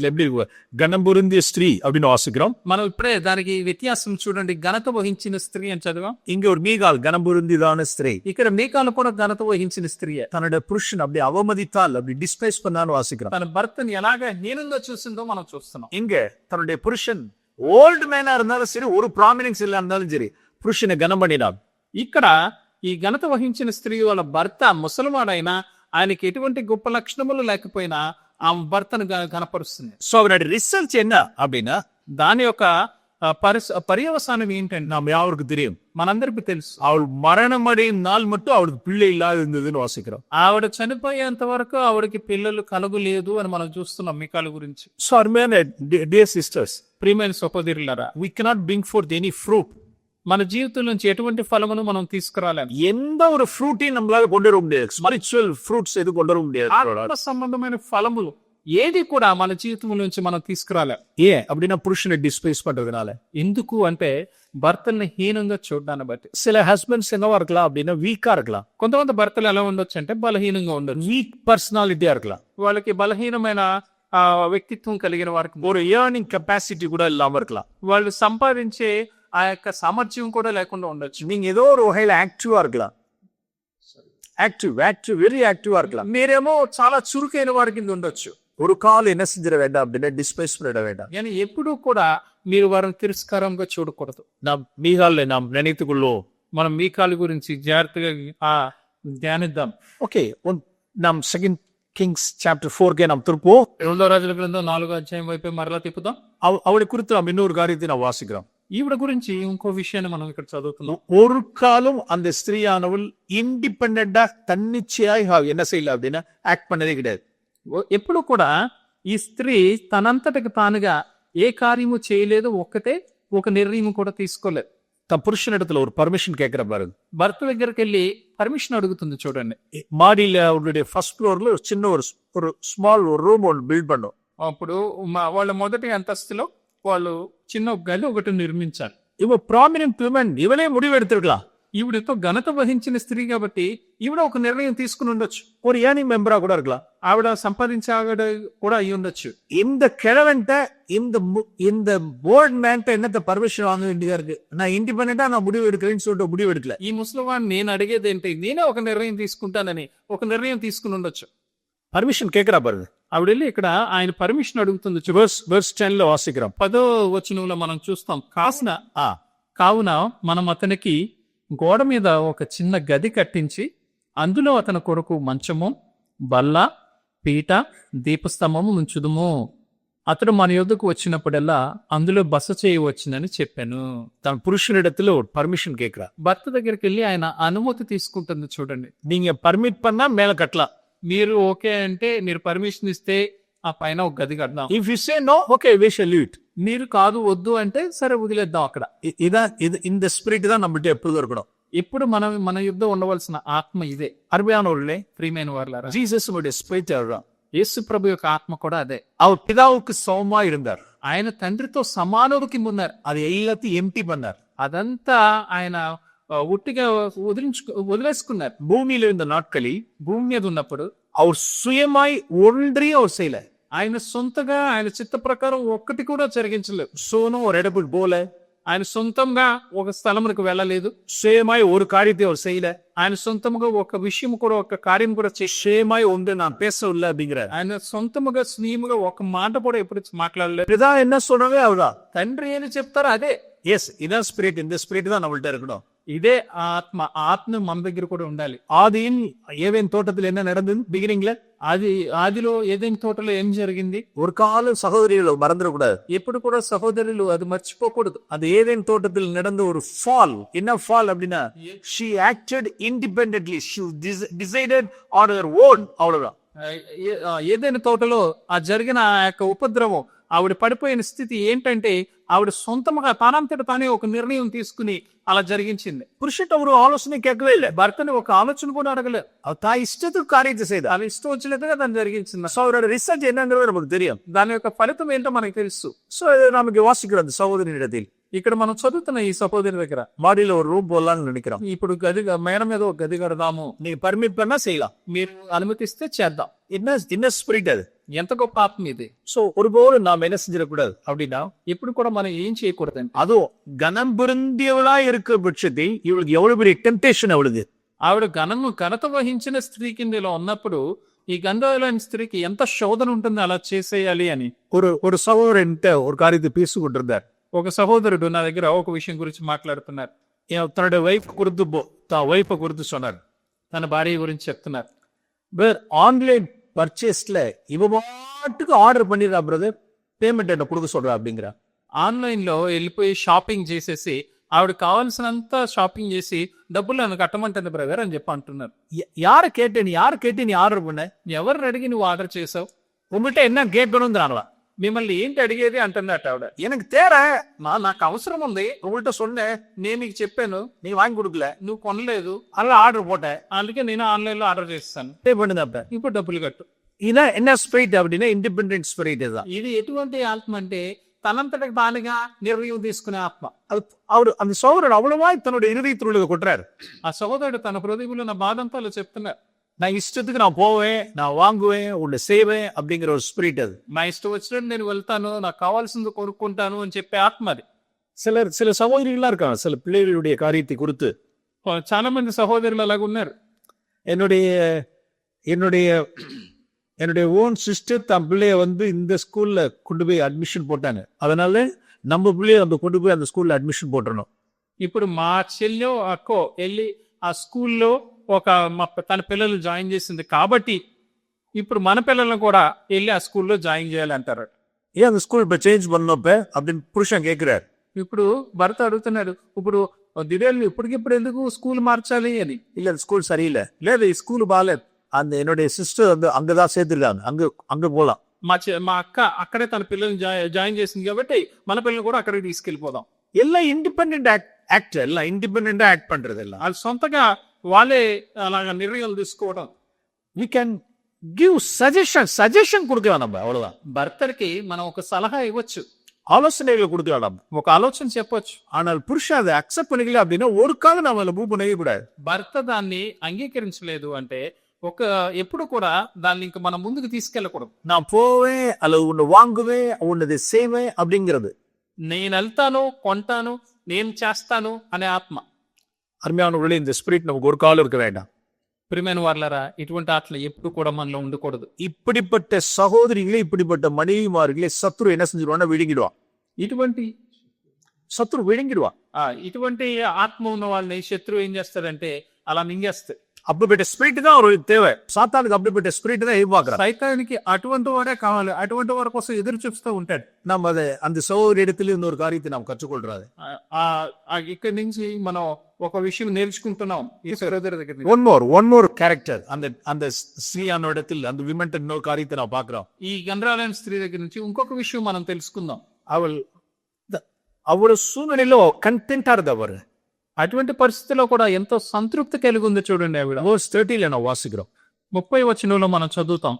எப்படி இருக்கு கனம்புருந்திய ஸ்திரீ அப்படின்னு வாசிக்கிறோம். మనం ఇప్పుడే దానికి వ్యత్యాసం చూడండి. ఘనత వహించిన స్త్రీ అని చదివాం. இங்க ஒரு மீகால் கனம்புருந்திதான ஸ்திரீ. ఇక్కడ మీకాలు కూడా ఘనత వహించిన స్త్రీయే. தன்னுடைய புருஷன் அப்படி அவமதித்தால் அப்படி டிஸ்பிளேஸ் பண்ணான்னு வாசிக்கிறோம். తన భర్తని ఎలాగ హీనంగా చూసిందో మనం చూస్తున్నాం. இங்க தன்னுடைய புருஷன் ஓல்டு மேனா இருந்தாலும் சரி, ஒரு ப்ராமினன்ஸ் இல்ல இருந்தாலும் சரி, புருஷனை கனம் பண்ணினான். ఇక్కడ ఈ ఘనత వహించిన స్త్రీ వాళ్ళ భర్త ముసలివాడైనా ఆయనకి ఎటువంటి గొప్ప లక్షణములు లేకపోయినా ఆ భర్తను గణపరుస్తుంది. சோ அவனுடைய ரிசல்ட் என்ன அப்படின்னா, దాని యొక్క పర్యవసానం ఏంటంటే நாம் யாருக்கு தெரியும், మనందరికీ తెలుసు. அவள் மரணம் அடையும் நாள் மட்டும் அவளுக்கு பிள்ளை இல்லாத இருந்ததுன்னு வாசிக்கிறோம். ఆవిడ చనిపోయేంత వరకు ఆవిడకి పిల్లలు కలుగులేదు అని మనం చూస్తున్నాం మీకాల గురించి. సో అరుமையான డియర్ సిస్టర్స్, ప్రియమైన సహోదరులారా, we cannot bring forth any fruit. మన జీవితం నుంచి ఎటువంటి ఫలమును మనం తీసుకురాలేము. எந்த ஒரு ஃப்ரூட்டையும் நம்மளால கொண்டு வர முடியாது. ஸ்பிரிச்சுவல் ஃப்ரூட்ஸ் எதுவும் கொண்டு வர முடியாது. ఆత్మ సంబంధమైన ఫలములు ఏది కూడా మన జీవితం నుంచి మనం తీసుకురాలేము. ஏன் அப்படின்னா புருஷனை டிஸ்பிளேஸ் பண்றதுனால. ఎందుకు అంటే భర్తల్ని హీనంగా చూడడాన్ని బట్టి. சில ஹஸ்பண்ட்ஸ் என்னவா இருக்கலாம் அப்படின்னா வீக்கா இருக்கலாம். కొంతమంది భర్తలు ఎలా ఉండొచ్చు అంటే బలహీనంగా ఉండొచ్చు. வீக் பர்சனாலிட்டியா இருக்கலாம். వాళ్ళకి బలహీనమైన వ్యక్తిత్వం కలిగిన వారికి, ஒரு ஏர்னிங் கெப்பாசிட்டி கூட இல்லாம இருக்கலாம். వాళ్ళు సంపాదించే ఆ యొక్క సామర్థ్యం కూడా లేకుండా ఉండొచ్చు. நீங்க ஏதோ ஒரு వகையில యాక్టివா இருக்கலாம். యాక్టివ్ వెరీ యాక్టివா இருக்கலாம். మీరేమో చాలా చురుకైన వారి కింద ఉండొచ్చు. ஒரு கால் என்ன செஞ்சிட வேண்டாம் அப்படின்னா டிஸ்பிளேஸ் பண்ணிட வேண்டாம். కానీ ఎప్పుడూ కూడా మీరు వారిని తిరస్కారంగా చూడకూడదు. நாம் மீகாலை நாம் நினைத்துக்கொள்வோம். మనం మీకాల గురించి జాగ్రత్తగా ధ్యానిద్దాం. ஓகே, நாம் సెకండ్ కింగ్స్ చాప్టర్ 4కే நாம் திருப்போம். 2వ రాజుల గ్రంథం 4వ అధ్యాయం వైపే మరలా తిప్పుదాం. அவளை குறித்து நாம் இன்னொரு காரியத்தை நாம் வாசிக்கிறோம். ఈవిడ గురించి ఇంకో విషయాన్ని మనం ఇక్కడ చదువుతున్నాం. ஒரு காலம் அந்த ஸ்திரீயானவள் இண்டிபெண்டா தன்னிச்சையாய் என்ன செய்யல அப்படின்னா ஆக்ட் பண்ணதே கிடையாது. ఎప్పుడు కూడా ఈ స్త్రీ తనంతటికి తానుగా ఏ కార్యము చేయలేదు. ఒక్కతే ఒక నిర్ణయం కూడా తీసుకోలేదు. தன் புருஷன் இடத்துல ஒரு பர்மிஷன் கேட்கிற பாருங்க. భర్త దగ్గరికి వెళ్ళి పర్మిషన్ అడుగుతుంది. చూడండి, மாடியில அவருடைய ஃபர்ஸ்ட் ஃப்ளோர்ல ஒரு சின்ன ஒரு ஸ்மால் ஒரு ரூம் ஒன்று பில்ட் பண்ணோம். అప్పుడు వాళ్ళ మొదటి అంతస్తులో వాళ్ళు చిన్న గది ఒకటి నిర్మించారు. இவ ப்ராமினன்ட் விமன், இவளே முடிவு எடுத்திருக்கலாம். ఈవిడతో ఘనత వహించిన స్త్రీ కాబట్టి ఈవిడ ఒక నిర్ణయం తీసుకుని ఉండొచ్చు. ஒரு ஏர்னிங் மெம்பரா கூட இருக்கலாம். ఆవిడ సంపాదించే కూడా అయి ఉండొచ్చు. இந்த கிழவன்ட்ட இந்த போர்ட் மேன்ட்ட என்னத்த பர்மிஷன் வாங்க வேண்டியதா இருக்கு. நான் இண்டிபெண்டா நான் முடிவு எடுக்கிறேன்னு சொல்லிட்டு முடிவு எடுக்கல. ఈ ముసలివాడిని నేను అడిగేది ఏంటి, నేనే ఒక నిర్ణయం తీసుకుంటానని ఒక నిర్ణయం తీసుకుని ఉండొచ్చు. పర్మిషన్ కేకరా பாருங்க. ఆవిడ వెళ్ళి ఇక్కడ ఆయన పర్మిషన్ అడుగుతుంది. verse 10లో వాసిக்கிறோம். 10వ వచనంలో మనం చూస్తాం. కావున మనం అతనికి గోడ మీద ఒక చిన్న గది కట్టించి అందులో అతని కొరకు మంచము, బల్ల, పీట, దీపస్తంభము ఉంచుదుము. అతడు మన యొద్దకు వచ్చినప్పుడల్లా అందులో బస చేయవచ్చునని చెప్పాను. తన పురుషునిడத்துல ஒரு పర్మిషన్ கேக்குறா. భర్త దగ్గరికి వెళ్ళి ఆయన అనుమతి తీసుకుంటుంది. చూడండి, நீங்க பர்மிட் பண்ணா மேல கட்டலாம். మీరు ఓకే అంటే, మీరు పర్మిషన్ ఇస్తే ఆ పైన ఒక గది కడదాం. If you say no, okay we shall leave it. మీరు కాదు వద్దు అంటే సరే వదిలేద్దాం అక్కడ. இந்த ஸ்பிரிட் தான் நம்மகிட்ட எப்போதும் இருக்கணும். ఇప్పుడు మన యుద్ధం ఉండవలసిన ఆత్మ ఇదే. அருமையானவர்களே, ప్రియమైన వారలారా, జీసస్ உடைய ஸ்பிரிட் அதுதான். యేసు ప్రభు యొక్క ఆత్మ కూడా అదే. அவர் பிதாவுக்கு சமமா இருந்தார். ఆయన తండ్రితో సమానుడు కింద ఉన్నారు. அது எல்லாத்தையும் எம்டி பண்ணார். అదంతా ఆయన ఉట్టిగా వదిలేసుకున్నారు. பூமியில இருந்த நாட்களில் భూమి మీద ఉన్నప్పుడు அவர் சுயமாய் ஒன்றையும் அவர் செய்யல. ఆయన సొంతగా ఆయన చిత్త ప్రకారం ఒక్కటి కూడా జరిగించలేదు. சோனும் ஒரு இடத்துக்கு போல, ఆయన సొంతంగా ఒక స్థలమునకు వెళ్ళలేదు. சுயமாய் ஒரு காரியத்தை அவர் செய்யல. ఆయన సొంతముగా ఒక విషయం కూడా, ఒక కార్యం కూడా சுயமாய் ஒன்று நான் பேசவில்லை அப்படிங்கிற. ఆయన సొంతముగా స్వీయముగా ఒక మాట కూడా ఎప్పుడు మాట్లాడలేదు. பிதா என்ன சொன்னவே அவர்தான். తండ్రి ఏమి చెప్తారో అదే. எஸ், இதான் ஸ்பிரிட். இந்த ஸ்பிரிட் தான் நம்மள்ட்ட இருக்கணும். ఇదే ఆత్మ మన దగ్గర కూడా ఉండాలి. ஆதியில் ஏதேன் தோட்டத்தில் என்ன நடந்தது? பிகினிங்ல ఆదిలో ఏదైనా తోటలో ఏం జరిగింది? ஒரு காலம் சகோதரிகளை மறந்துடக்கூடாது. ఎప్పుడు కూడా సహోదరులు అది మర్చిపోకూడదు. அது ஏதேன் தோட்டத்தில் நடந்த ஒரு ஃபால். என்ன ஃபால் அப்படின்னா, she acted independently, she decided on her own. அவ்வளவுதான். ఏదైనా తోటలో ఆ జరిగిన ఆ యొక్క ఉపద్రవం, ఆవిడ పడిపోయిన స్థితి ఏంటంటే ఆవిడ సొంతముగా తానంతట తానే ఒక నిర్ణయం తీసుకుని అలా జరిగించింది. ಪುರುಷಟ್ ಅವರು ಆಲೋಚನೆ ಕೇಳವೇ ಇಲ್ಲ. భర్తని ఒక ఆలోచన కూడా అడగలేదు. ತಾ ಇಷ್ಟದ ಕಾರ್ಯ செய்த అలా ఇష్టం వచ్చినట్టుగా దాన్ని జరిగించింది. ಸೊ ಅವರ ರಿಸಲ್ಟ್ என்னங்கிறது நமக்கு தெரியும். దాని యొక్క ఫలితం ఏంటో మనకు తెలుసు. సో இது நமக்கு வாசிக்கிறோம் அந்த சகோதரியிடத்தில். ఇక్కడ మనం చదువుతున్న ఈ సహోదరి దగ్గర மாடியில ஒரு ரூம் போடலாம்னு நினைக்கிறோம். ఇప్పుడు మేడ మీద ఒక గది కడదాము, நீங்க பர்மிட் பண்ணா செய்யலாம். మీరు అనుమతిస్తే చేద్దాం. என்ன ஸ்பிரிட் அது. ఎంత గొప్ప ఆత్మ ఇది. సో ஒருபோதும் நாம் என்ன செஞ்சிடக்கூடாது அப்படின்னா, ఇప్పుడు కూడా మనం ఏం చేయకూడదండి. அதுவும் கனம் பொருந்தியவளா இருக்கிற பட்சத்தில் இவளுக்கு எவ்வளவு பெரிய டெம்டேஷன் அவளுக்கு. ఆవిడ ఘనత వహించిన స్త్రీ కింద ఇలా ఉన్నప్పుడు ఈ గంధమైన స్త్రీకి ఎంత శోధన ఉంటుంది అలా చేసేయాలి అని. ஒரு சகோதரன்ட்ட ஒரு காரியத்தை பேசி கொண்டிருந்தார். ఒక సహోదరుడు నా దగ్గర ఒక విషయం గురించి మాట్లాడుతున్నారు. தன்னுடைய வைஃப் குறித்து சொன்னார். తన భార్య గురించి చెప్తున్నారు. வேர் ஆன்லைன் பர்ச்சேஸ்ல இவ பாட்டுக்கு ஆர்டர் பண்ணிடுறா பிரதர், పేమెంట్ என்ன கொடுக்க சொல்றா அப்படிங்கிறா. ఆన్లైన్ లో వెళ్ళిపోయి షాపింగ్ చేసేసి ఆవిడ కావాల్సినంత షాపింగ్ చేసి డబ్బులు నన్ను కట్టమంటుంది బ్రదర్ అని చెప్పి అంటున్నారు. யாரை கேட்டு நீ ஆர்டர் பண்ண, ఎవరిని అడిగి నువ్వు ఆర్డర్ చేసావు, உங்கள்கிட்ட என்ன கேட்கணுங்கிறாங்களா. మిమ్మల్ని ఏంటి అడిగేది అంటున్నట్టు ఆవిడ. எனக்கு தேர నాకు అవసరం ఉంది, உங்கள்கிட்ட சொன்னேன், నేను నీకు చెప్పాను, நீ வாங்கி கொடுக்கல, నువ్వు కొనలేదు, அதனால ஆர்டர் போட்டேன், అందుకే నేను ఆన్లైన్ లో ఆర్డర్ చేస్తాను, பே பண்ணுங்க. ఇప్పుడు డబ్బులు కట్టు. இதான் என்ன ஸ்பிரிட் அப்படின்னா ఇండిపెండెంట్ స్పిరిట్. தான் ఇది ఎటువంటి ఆత్మ అంటే తనంతటికి తానుగా నిర్ణయం తీసుకునే ఆత్మ. அது அவரு அந்த சகோதரன் அவ்வளவாய் தன்னுடைய இருதயத்தினுள்ள கொட்டுறாரு. ఆ సహోదరుడు తన హృదయంలో ఉన్న బాధంతా అలా చెప్తున్నారు. நான் இஷ்டத்துக்கு நான் போவேன், நான் வாங்குவேன், உன்னை செய்வேன் அப்படிங்கிற ஒரு ஸ்பிரிட் அது. నా ఇష్టం వచ్చినట్టు నేను వెళ్తాను, నాకు కావాల్సింది కొనుక్కుంటాను అని చెప్పే ఆత్మ అది. சில சகோதரிகளா இருக்காங்க சில பிள்ளைகளுடைய காரியத்தை குறித்து. చాలా మంది సహోదరులు అలాగ ఉన్నారు. என்னுடைய ஓன் சிஸ்டர் தன் பிள்ளைய இந்த ஸ்கூல்ல கொண்டு போய் அட்மிஷன் போட்டாங்க. அதனால நம்ம பிள்ளைய கொண்டு போய் அந்த ஸ்கூல்ல அட்மிஷன் போட்டுறணும். ఇప్పుడు మా చెల్లో అక్కో వెళ్ళి ఆ స్కూల్లో తన పిల్లలు జాయిన్ చేసింది కాబట్టి ఇప్పుడు మన పిల్లలను కూడా వెళ్ళి ఆ స్కూల్లో జాయిన్ చేయాలి అంటారు. ஏன் அந்த ஸ்கூல் இப்ப சேஞ்ச் பண்ணப்ப அப்படின்னு புருஷன் கேட்கிறாரு. ఇప్పుడు భర్త అడుగుతున్నాడు, ఇప్పుడు దివ్యాలు ఇప్పటికిప్పుడు ఎందుకు స్కూల్ మార్చాలి అని. இல்ல அந்த ஸ்கூல் சரியில்லை, లేదు ఈ స్కూల్ బాగాలేదు, அந்த என்னுடைய சிஸ்டர் அங்கதான் சேர்த்துருக்காங்க, அங்க போலாம். మా అక్క అక్కడే తన పిల్లల్ని జాయిన్ చేసింది కాబట్టి మన పిల్లలు కూడా అక్కడికి తీసుకెళ్ళిపోదాం. எல்லாம் இண்டிபெண்டன்ட் యాక్టర్, எல்லாம் ఇండిపెండెంట్ యాక్ట్ பண்றது. எல்லாம் అది సొంతగా వాళ్ళే అలాగా నిర్ణయాలు తీసుకోవడం. we can give సజెషన్ கொடுக்கலாம். நம்ம அவ்வளவுதான். భర్తకి మనం ఒక సలహా ఇవ్వచ్చు, ஆலோசனைகள் கொடுக்கலாம், ఒక ఆలోచన చెప్పొచ్చు. ஆனால் புருஷன் அதை அக்செப்ட் பண்ணிக்கல அப்படின்னா ஒரு காலம் நம்ம அதை மூவ் பண்ணவே கூடாது. భర్త దాన్ని అంగీకరించలేదు అంటే ఎప్పుడు కూడా దాన్ని ఇంకా మనం ముందుకు తీసుకెళ్ళకూడదు. நான் போவேன் அல்லது உன்னை வாங்குவேன், உன்னதை செய்வேன் அப்படிங்கிறது. నేను వెళ్తాను, కొంటాను, నేను చేస్తాను అనే ఆత్మ. அருமையானவர்களே, இந்த ஸ்பிரிட் நமக்கு ஒரு காலம் இருக்க வேண்டாம். ప్రియమైన వారలారా, ఇటువంటి ఆటలు ఎప్పుడు కూడా మనలో ఉండకూడదు. இப்படிப்பட்ட சகோதரிகளே, இப்படிப்பட்ட மனைவிமார்களே சத்ரு என்ன செஞ்சிருவான்னா விழுங்கிடுவான். ఇటువంటి சத்ரு விழுங்கிடுவான். ఇటువంటి ఆత్మ ఉన్న వాళ్ళని శత్రువు ఏం చేస్తాడంటే అలా మింగేస్తాడు. அப்படிப்பட்ட ஸ்பிரிட் தான் அவருக்கு தேவை. சாத்தானுக்கு அப்படிப்பட்ட ஸ்பிரிட் தான் எதிர்பார்க்கிறான். సైతానికి అటువంటి వాడే కావాలి, అటువంటి వారి కోసం ఎదురు చూస్తూ ఉంటాడు. நம்ம அதை அந்த சகோதரி இடத்துல இந்த ஒரு காரியத்தை நாம் கற்றுக்கொள்றாது. ఇక్కడి నుంచి మనం ఒక విషయం నేర్చుకుంటున్నాం ఈ సహోదరి దగ్గర. ஒன் மோர் கேரக்டர், அந்த ஸ்ரீயான இடத்தில் அந்த விமன் இன்னொரு காரியத்தை நான் பார்க்கிறோம். ఈ గంధ్రాలయం స్త్రీ దగ్గర నుంచి ఇంకొక విషయం మనం తెలుసుకుందాం. அவளோட சூழ்நிலையில கண்டென்டா இருந்த அவரு. అటువంటి పరిస్థితిలో కూడా ఎంతో సంతృప్తి కలిగి ఉంది చూడండి ఆవిడ. verse 30 మనం వాసిக்கிறோம். 30 వచనంలో మనం చదువుతాం.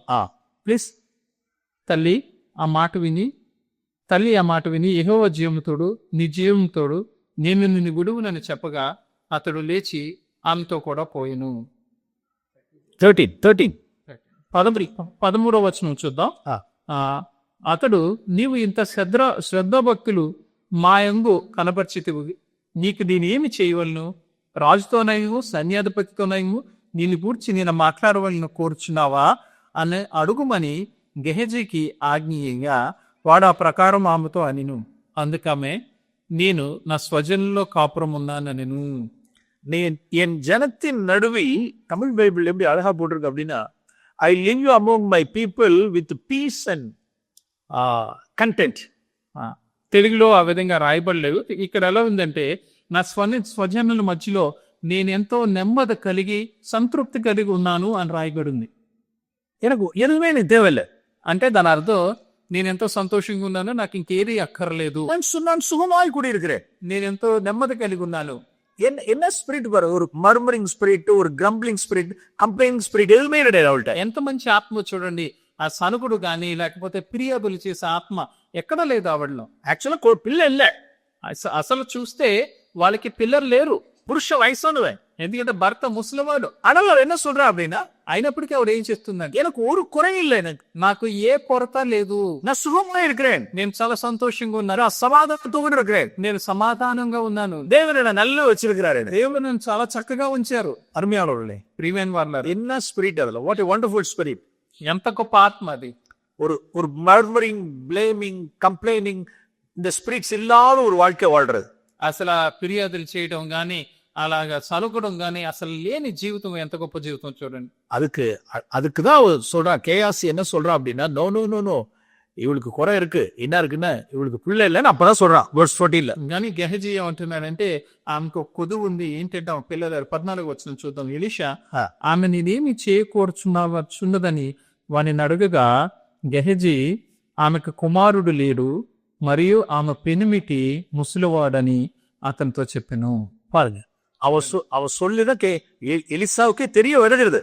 ప్లీజ్. తల్లి ఆ మాట విని యెహోవా జీవముతోడు, నీ జీవముతోడు నేను నిన్ను విడువునని చెప్పగా అతడు లేచి ఆమెతో కూడా పోయెను. 13వ వచనం చూద్దాం. అతడు నీవు ఇంత శ్రద్ధాభక్తులు మా యందు కనపరిచితివి, నీకు దీని ఏమి చేయవలను? రాజుతోనైము సైన్యాధిపతితోనైము నిన్ను గూర్చి నేను మాట్లాడవలను కోరుచున్నావా అని అడుగుమని గెహజీకి ఆజ్ఞేయంగా వాడు ఆ ప్రకారం ఆమెతో అనిను. అందుకమే నేను నా స్వజనంలో కాపురం ఉన్నానను. என் ஜனத்தின் நடுவில், தமிழ் பைபிள் எப்படி அழகா போட்டிருக்கு அப்படின்னா, I leave you among my people with peace and content. తెలుగులో ఆ విధంగా రాయబడలేదు. ఇక్కడ ఎలా ఉందంటే, నా స్వజనుల మధ్యలో నేనెంతో నెమ్మది కలిగి సంతృప్తి కలిగి ఉన్నాను అని రాయబడింది. எனக்கு எதுவுமே எனக்கு தேவையில்லை అంటే దాని అర్థం, నేను ఎంతో సంతోషంగా ఉన్నాను, నాకు ఇంకేది అక్కర్లేదు, நான் சுகமாய் கூடியிருக்கிறேன். నేను ఎంతో నెమ్మది కలిగి ఉన్నాను. என்ன ஸ்பிரிட் பாரு, ஒரு மர்மரிங் ஸ்பிரிட், ஒரு கிரம்பிளிங் ஸ்பிரிட், కంప్లైనింగ్ స్పిరిట్ ఎదుమే கிடையாது அவள்கிட்ட. ఎంత మంచి ఆత్మ చూడండి, ఆ సనుకుడు గాని లేకపోతే ఫిర్యాదులు చేసే ఆత్మ ఎక్కడ లేదు ఆవిడలో. యాక్చువల్గా పిల్ల இல்ல. అసలు చూస్తే వాళ్ళకి పిల్లలు లేరు, పురుష వయసానవే, ఎందుకంటే భర్త ముసలివాడు. ஆனால் என்ன சொல்றா அப்படின்னா, అయినప్పటికీ ఆవిడ ఏం చేస్తుందంటే, எனக்கு ஒரு குறை இல்லை, నాకు ఏ కొరత లేదు, நான் சுகமா இருக்கிறேன், నేను చాలా సంతోషంగా ఉన్నాను, நான் சமாதானத்தோடு இருக்கிறேன், నేను సమాధానంగా ఉన్నాను, தேவன் என்ன நல்லா வச்சிருக்கிறாரு, దేవుడు నన్ను చాలా చక్కగా ఉంచారు. அருமையானவர்களே, ప్రియమైన వారు, என்ன ஸ்பிரிட் அதுல, வாட் எ వండర్ఫుల్ స్పిరిట్. ఎంత గొప్ప ఆత్మ అది. ஒரு மர்மரிங், பிளேமிங், కంప్లైనింగ్, இந்த ஸ்பிரிட்ஸ் இல்லாத ஒரு வாழ்க்கை வாழ்றது. అసలు ఫిర్యాదులు చేయడం గాని అలాగా సలుకడం గాని అసలు లేని జీవితం ఎంత గొప్ప జీవితం చూడండి. அதுக்குதான் சொல்றான் கேயாசி. என்ன சொல்றான் அப்படின்னா, நோ நோ நோ நோ, இவளுக்கு குறை இருக்கு. என்ன இருக்குன்னா, இவளுக்கு பிள்ளை இல்லைன்னு அப்பதான் சொல்றான் verse 14. కానీ గెహజీ ఏమంటున్నాడంటే, ఆమెకు కొదువు ఉంది, ఏంటంటే ఆమె పిల్లలు. 14 వచ్చిన చూద్దాం. ఎలీషా ఆమె నేనేమి చేయకూర్చున్నదని వానిని అడుగగా, గెహజీ ఆమెకు కుమారుడు లేడు మరియు ఆమె పెనిమిటి ముసలివాడని అతనితో చెప్పెను. பாருங்க, அவ சொல்லிதான் எலிசாவுக்கே தெரிய வருகிறது.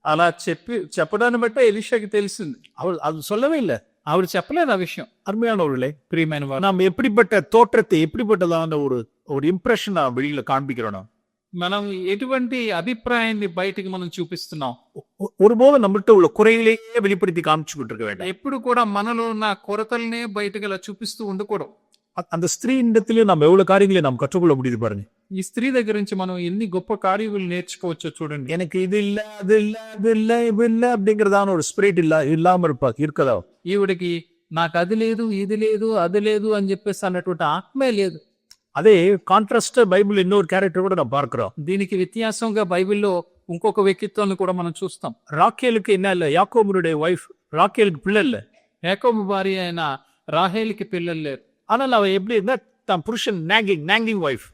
అలా చెప్పడాన్ని బట్టి ఎలీషాకి తెలిసింది. அவள் அது சொல்லவே இல்லை, ఆవిడ చెప్పలేదు ఆ విషయం. அருமையானவர்களே, ప్రియమైన వారు, நாம் எப்படிப்பட்ட தோற்றத்தை, எப்படிப்பட்டதான ஒரு இம்ப்ரெஷன் வெளியில காண்பிக்கிறோம். మనం ఎటువంటి అభిప్రాయాన్ని బయటికి మనం చూపిస్తున్నాం. ஒருபோதும் நம்மள்ட்ட உள்ள குறையிலேயே வெளிப்படுத்தி காமிச்சுக்கிட்டு இருக்க வேண்டாம். ఎప్పుడు కూడా మనలో ఉన్న కొరతల్నే బయటకు ఇలా చూపిస్తూ ఉండకూడదు. அந்த ஸ்திரீ இடத்திலயும் நம்ம எவ்வளவு காரியங்களை நாம் கற்றுக்கொள்ள முடியுது பாருங்க. ఈ స్త్రీ దగ్గర నుంచి మనం ఎన్ని గొప్ప కార్యాలు నేర్చుకోవచ్చో చూడండి. எனக்கு இது இல்ல, அது இல்ல, அது இல்ல, இது இல்ல அப்படிங்கறதான ஒரு ஸ்பிரிட் இல்லாம இருக்கதா. ఈవిడికి నాకు అది లేదు, ఇది లేదు, అది లేదు అని చెప్పేసి అన్నటువంటి ఆత్మే లేదు. అదే కాంట్రాస్ట్ బైబిల్ இன்னொரு క్యారెక్టర్ కూడా మనం பார்க்கிறோம். దీనికి వ్యత్యాసంగా బైబిల్లో ఇంకొక వ్యక్తిత్వాన్ని కూడా మనం చూస్తాం. రాకేలుకి என்ன இல்ல, యాకోబుடைய వైఫ్ రాకేలుకి పిల్లలు இல்ல. యాకోబు భార్య అయిన రాహేలుకి పిల్లలు లేరు. ஆனால் அவ எப்படி இருந்தா, தன் புருஷன் நாங்கிங் వైఫ్.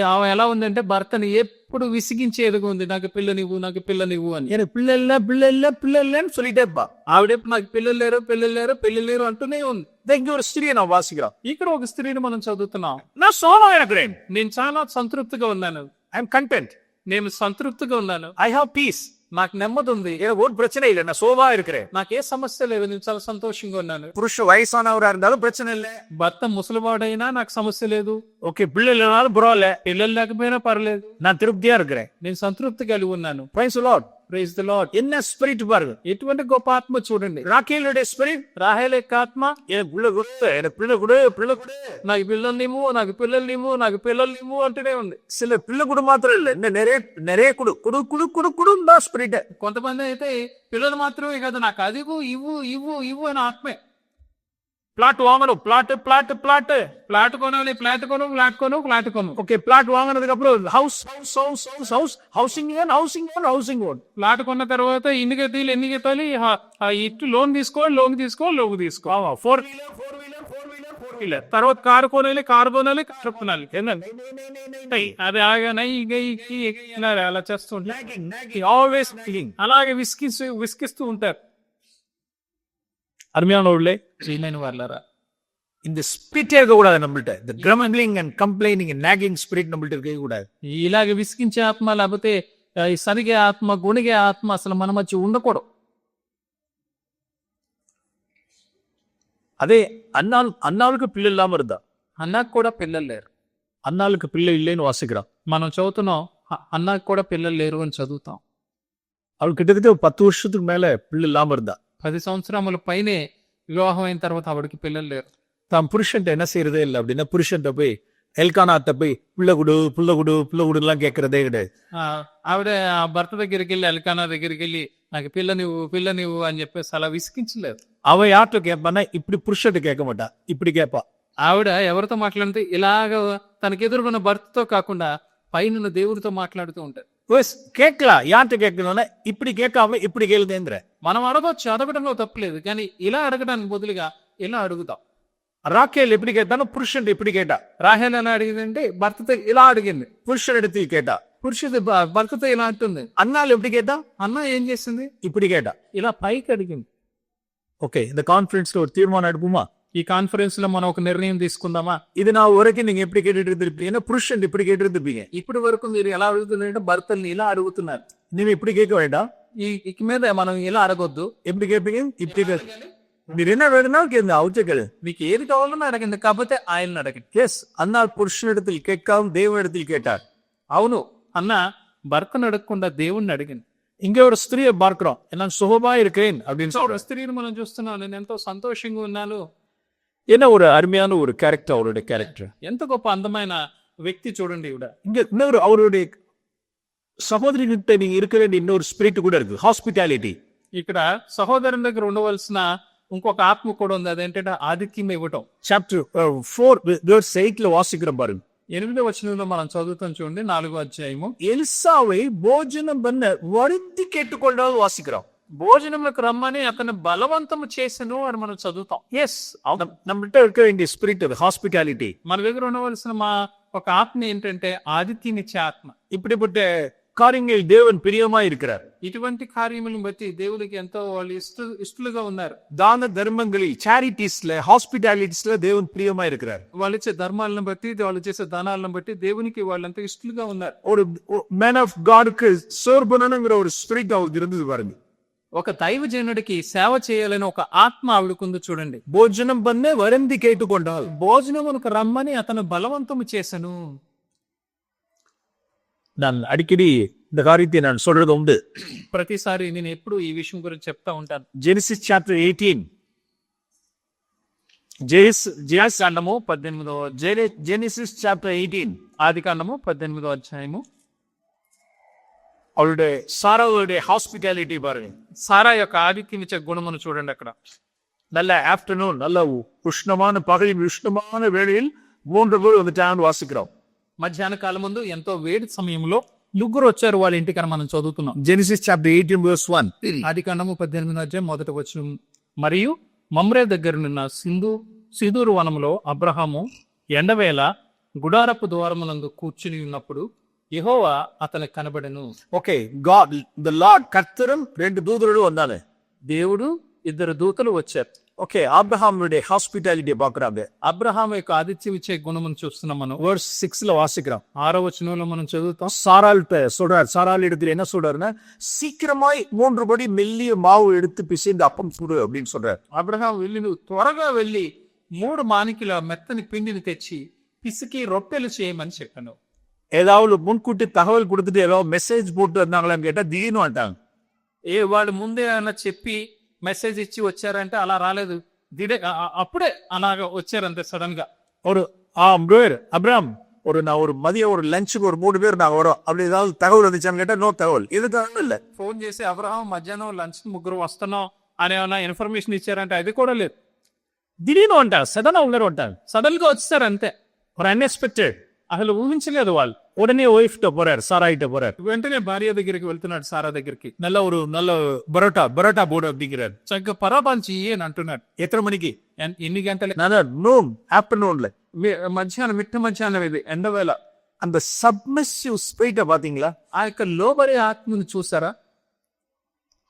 ఆమె ఎలా ఉందంటే, భర్తని ఎప్పుడు విసిగించేదిగా ఉంది, నాకు పిల్లనివ్వు, నాకు పిల్లనివ్వు అని. எனக்கு పిల్ల இல்ல, పిల్ల இல்ல, పిల్ల இல்லன்னு சொல்லிட்டே இருப்பா. ఆవిడేపు నాకు పిల్లలు లేరు, పిల్లలు లేరు, పిల్లలు లేరు అంటూనే ఉంది. இங்க ஒரு ஸ்திரியை நான் வாசிக்கிறோம். ఇక్కడ ఒక స్త్రీని మనం చదువుతున్నాం. நான் சோமா இருக்கிறேன், నేను చాలా సంతృప్తిగా ఉన్నాను, ఐఎమ్ కంటెంట్, నేను సంతృప్తిగా ఉన్నాను, ఐ హావ్ పీస్, నాకు నెమ్మది ఉంది, எனக்கு ஒரு பிரச்சனை இல்லை, நான் சோமா இருக்கிறேன், నాకు ఏ సమస్య లేదు, నేను చాలా సంతోషంగా ఉన్నాను. புருஷ வயசானவரா இருந்தாலும் பிரச்சனை இல்ல, భర్త ముసలివాడైనా నాకు సమస్య లేదు, ఓకే పిల్లలు இல்லைனாலும் பரவாயில்ல, పిల్లలు లేకపోయినా పర్లేదు, நான் திருப்தியா இருக்கிறேன், నేను సంతృప్తి కలిగి ఉన్నాను. Praise the Lord. Praise the Lord. என்ன ஸ்பிரிட் பாருங்க, ఎటువంటి గొప్ప ఆత్మ చూడండి. రాకేలుடைய స్పిరిట్, రాహేల్ యొక్క ఆత్మ, எனக்கு பிள்ளை கொடு, எனக்கு பிள்ளை கொடு, பிள்ளை கொடு, నాకు పిల్లల్నివ్వు, నాకు పిల్లల్నివ్వు, నాకు పిల్లల్నివ్వు అంటూనే ఉంది. சில பிள்ளை கொடு மாத்திரம் இல்ல, இன்னும் நிறைய குடு குடு குடு குடு குடுன்னு ஸ்பிரிட். కొంతమంది అయితే పిల్లలు మాత్రమే కాదు, నాకు అది ఇవ్వు ఇవ్వు ఇవ్వు అని ఆత్మే. பிளாட் வாங்கணும், பிளாட் பிளாட் பிளாட் ఫ్లాట్ కొనాలి, ఫ్లాట్ కొను, ఫ్లాట్ కొను, ఫ్లాట్ కొను. ఓకే, ప్లాట్ వాங்கினதுக்கு அப்புறம் house house house house house housing loan housing loan housing loan. Flat కొన్న తర్వాత ఎన్ని కట్టాలి, ఇటు లోన్ తీసుకో, లోన్ తీసుకో, లోన్ తీసుకో. 4 వీలర్ తర్వాత కారు కొనాలి, కారు కొనాలి. అది ఆగానే అలా చేస్తూ ఆల్వేస్ అలాగే విసిగిస్తూ ఉంటారు. அருமையானவர்களே, శ్రీలైన వాళ్ళరా, இந்த ஸ்பிரிட்டே இருக்கக்கூடாது நம்மள்ட்ட. இந்த crumbling and complaining and nagging spirit நம்மள்ட்ட இருக்கவே கூடாது. ఇలాగ విసిగించే ఆత్మ, లేకపోతే ఈ సరిగే ఆత్మ, గుణిగే ఆత్మ అసలు మన మధ్య ఉండకూడదు. అదే అన్నాళ్ళకు పిల్లలు ఇல்லாம இருந்தா, అన్నకు కూడా పిల్లలు లేరు. అన్నాళ్ళకు పిల్లలు இல்லைன்னு వాసిக்கிறோம். మనం చదువుతున్నాం, అన్నకు కూడా పిల్లలు లేరు అని చదువుతాం. அவள் கிட்டத்தட்ட 10 வருஷத்துக்கு மேல பிள்ளை இல்லாம இருந்தா. 10 సంవత్సరముల పైనే వివాహం అయిన తర్వాత ఆవిడకి పిల్లలు లేరు. தான் புருஷன்ட்ட என்ன செய்யறதே இல்லை அப்படின்னா, புருஷன்ட்ட போய் ఎల్కానాథ్ పోయి పిల్లగుడు కేక్కరదే கிடையாது. ఆవిడ భర్త దగ్గరికి వెళ్ళి, ఎల్కానా దగ్గరికి వెళ్ళి, నాకు పిల్లనివ్వు అని చెప్పేసి అలా విసిగించలేదు. அவ யார்கிட்ட கேட்பான்னா, இப்படி புருஷன்ட்ட கேட்க மாட்டா, இப்படி கேட்பா. ఆవిడ ఎవరితో మాట్లాడితే ఇలాగ తనకి ఎదురుకున్న భర్తతో కాకుండా పైన దేవుడితో మాట్లాడుతూ ఉంటారు. கேட்கலாம், யார்கிட்ட கேட்கணும்னா இப்படி கேட்காம இப்படி கேளுங்கன்ற. మనం అడగొచ్చు, అడగడంలో తప్పలేదు, కానీ ఇలా అడగడానికి బదులుగా ఇలా అడుగుతాం. ராக்கேல் எப்படி கேட்டாலும் புருஷன் இப்படி கேட்டா. రాహేల్ ఎలా అడిగిందంటే భర్తతో ఇలా అడిగింది. పురుషుడు ఎడుతూ కేటా. పురుషుడు భర్తతో ఇలా అంటుంది. అన్నాలు ఎప్పుడు కేటా? అన్న ఏం చేసింది? ఇప్పుడు కేటా. ఇలా పైకి అడిగింది. ஓகே, இந்த கான்ஃபரன்ஸ்ல ஒரு தீர்மானம் எடுப்போமா? ఈ కాన్ఫరెన్స్ లో మనం ఒక నిర్ణయం తీసుకుందామా? இது நான் வரைக்கும் நீங்க எப்படி கேட்டுட்டு இருந்திருப்பீங்க? ஏன்னா புருஷன் இப்படி கேட்டு இருந்திருப்பீங்க. ఇప్పటి వరకు మీరు ఎలా అడుగుతున్నారంటే భర్తల్ని ఇలా అడుగుతున్నారు. நீங்க இப்படி கேட்க வேண்டாம். ఇక మీద మనం ఇలా అడగొద్దు. எப்படி கேட்பீங்க? இப்படி మీరు என்ன வேணும்னா கேளுங்க, அவச்சக்கல். మీకు ఏది కావాలన్నా అడగండి, కాకపోతే ఆయన్ని అడగండి. எஸ், அன்னால் புருஷனிடத்தில் கேட்காம தேவனிடத்தில் கேட்டார். అవును, అన్న భర్తను అడగకుండా దేవుణ్ణి అడిగింది. இங்க ஒரு ஸ்திரியை பார்க்கிறோம், நான் சுகமா இருக்கிறேன் அப்படின்னு ఒక சொல்றேன். స్త్రీని మనం చూస్తున్నాం, నేను ఎంతో సంతోషంగా ఉన్నాను. என்ன ஒரு அருமையான ஒரு கேரக்டர், அவருடைய கேரக்டர். ఎంత గొప్ప అందమైన వ్యక్తి చూడండి ఈవిడ. இங்க இன்னொரு அவருடைய சகோதரிகிட்ட நீங்க இருக்க வேண்டிய இன்னொரு ஸ்பிரிட் கூட இருக்கு, ஹாஸ்பிட்டாலிட்டி. ఇక్కడ సహోదరుని దగ్గర ఉండవలసిన ఇంకొక ఆత్మ కూడా ఉంది, అదేంటంటే ఆధిక్యం ఇవ్వటం. சாப்டர் 4 verse 8ல வாசிக்கிறோம் பாருங்க. 8వ వచనంలో మనం చదువుతాం చూడండి, 4వ అధ్యాయము. எலிசாவை போஜனம் பண்ண வருந்தி கேட்டுக்கொண்டால் வாசிக்கிறோம். భోజనంలోకి రమ్మని అతను బలవంతము చేసెను అని మనం చదువుతాం. எஸ், நம்மகிட்ட இருக்க வேண்டிய ஸ்பிரிட் அது, ஹாஸ்பிட்டாலிட்டி. మన దగ్గర ఉండవలసిన ఒక ఆత్మ ఏంటంటే ఆదిత్యనిచ్చే ఆత్మ. இப்படிப்பட்ட காரியங்கள் தேவன் பிரியமா இருக்கிறார். ఇటువంటి కార్యములను బట్టి దేవుడికి ఎంతో వాళ్ళు ఇష్టలుగా ఉన్నారు. தான தர்மங்களில், சேரிட்டிஸ்ல, ஹாஸ்பிட்டாலிட்டிஸ்ல தேவன் பிரியமா இருக்கிறார். వాళ్ళు ఇచ్చే ధర్మాలను బట్టి, వాళ్ళు చేసే దానాలను బట్టి దేవునికి వాళ్ళంతా ఇష్టలుగా ఉన్నారు. ஒரு மேன் ஆஃப் காடுக்கு சர்வ் பண்ணணுங்கிற ஒரு ஸ்பிரிட் அவருக்கு இருந்தது பாருங்க. ఒక దైవజనుడికి సేవ చేయాలని ఒక ఆత్మ ఆవిడకుంది చూడండి. భోజనం பண்ண வருந்தி கேட்டுக்கொண்டால், భోజనమునకు రమ్మని అతను బలవంతము చేసెను. நான் அடிக்கடி இந்த காரியத்தை நான் சொல்றது உண்டு. ప్రతిసారి నేను ఎప్పుడు ఈ విషయం గురించి చెప్తా ఉంటాను. జెనిసిస్ చాప్టర్ 18, జెనిసిస్ చాప్టర్ 18, ఆదికాండము 18వ అధ్యాయము. அவருடைய சாராவுடைய ஹாஸ்பிட்டாலிட்டி பாருங்க. సారా యొక్క ఆదిత్యం ఇచ్చే గుణమును చూడండి అక్కడ. நல்ல ஆஃப்டர்நூன், நல்ல உஷ்ணமான பகலின் உஷ்ணமான வேளையில் 3 பேர் வந்துட்டாங்கன்னு வாசிக்கிறோம். మధ్యాహ్న కాలం ముందు ఎంతో వేడి సమయంలో ముగ్గురు వచ్చారు వాళ్ళ ఇంటికి అని మనం చదువుతున్నాం. Genesis chapter 18 verse 1. ఆదికాండము 18వ అధ్యాయం 1వ వచనం. మరియు మమ్రే దగ్గరనున్న సిదూరు వనములో అబ్రహాము ఎండవేళ గుడారపు ద్వారమునందు కూర్చుని ఉన్నప్పుడు యెహోవా అతనికి కనబడెను. ఓకే, గాడ్ ద లార్డ్, కర్తரும் 2 దూతలు வந்தாங்க. దేవుడు 2 దూతలు వచ్చారు. ఓకే, అబ్రహాముடைய ஹாஸ்பிட்டாலிட்டியை பார்க்கறாங்க. అబ్రహాం యొక్క ఆతిథ్యం ఇచ్చే గుణమును చూస్తున్నాం మనం. verse 6ல வாசிக்கிறோம். 6వ వచనంలో మనం చదువుతాం. சாராள்கிட்ட சொல்றார். சாராள் இடத்துல என்ன சொல்றாருன்னா, சீக்கிரமாய் 3 படி மெல்லிய மாவு எடுத்து பிசைந்து அப்பம் சுடு அப்படின்னு சொல்றாரு. అబ్రహాం వెళ్ళి, నువ్వు త్వరగా వెళ్ళి 3 మానికల మెత్తని పిండిని తెచ్చి పిసికి రొట్టెలు చేయమని చెప్పాను. ஏதாவது முன்கூட்டி தகவல் கொடுத்துட்டு ஏதாவது மெசேஜ் போட்டு வந்தாங்களான்னு கேட்டா திடீர்னு வந்துட்டாங்க. వాళ్ళు ముందే ఏమన్నా చెప్పి మెసేజ్ ఇచ్చి వచ్చారంటే అలా రాలేదు, అప్పుడే అలాగ వచ్చారంతే సడన్ గా. ஒரு அப்ராம், நான் ஒரு மதியம் ஒரு லஞ்சுக்கு ஒரு 3 பேர் நாங்க வரோம், அப்படி ஏதாவது தகவல் வந்துச்சான்னு கேட்டா நோ தகவல், இது தகவல் இல்ல. ఫోన్ చేసి అబ్రహాం మధ్యాహ్నం లంచ్ 3 వస్తున్నాం అని ఏమన్నా ఇన్ఫర్మేషన్ ఇచ్చారంటే అది కూడా లేదు. திடீர்னு வந்துட்டாங்க, సడన్ உள்ளே வந்துட்டாங்க, సడన్ గా వచ్చారు అంతే. ஒரு అన్ఎక్స్పెక్టెడ్. అసలు ఊహించలేదు వాళ్ళు. உடனே ஒய்ஃப்ட்ட போறாரு, சாராயிட்ட போறாரு. వెంటనే భార్య దగ్గరికి వెళ్తున్నాడు, సారా దగ్గరికి. நல்ல பரோட்டா போடு அப்படிங்கிறாரு. చక్కగా పరాబాంచి అని అంటున్నాడు. எத்தனை மணிக்கு? ఎన్ని గంటలు? నూన్, ఆఫ్టర్నూన్ல, మధ్యాహ్నం, మిట్ట మధ్యాహ్నం, ఇది ఎండవేళ. அந்த சப்மிசிவ் ஸ்பிரிட்ட பாத்தீங்களா? ఆ యొక్క లోబరి ఆత్మను చూసారా?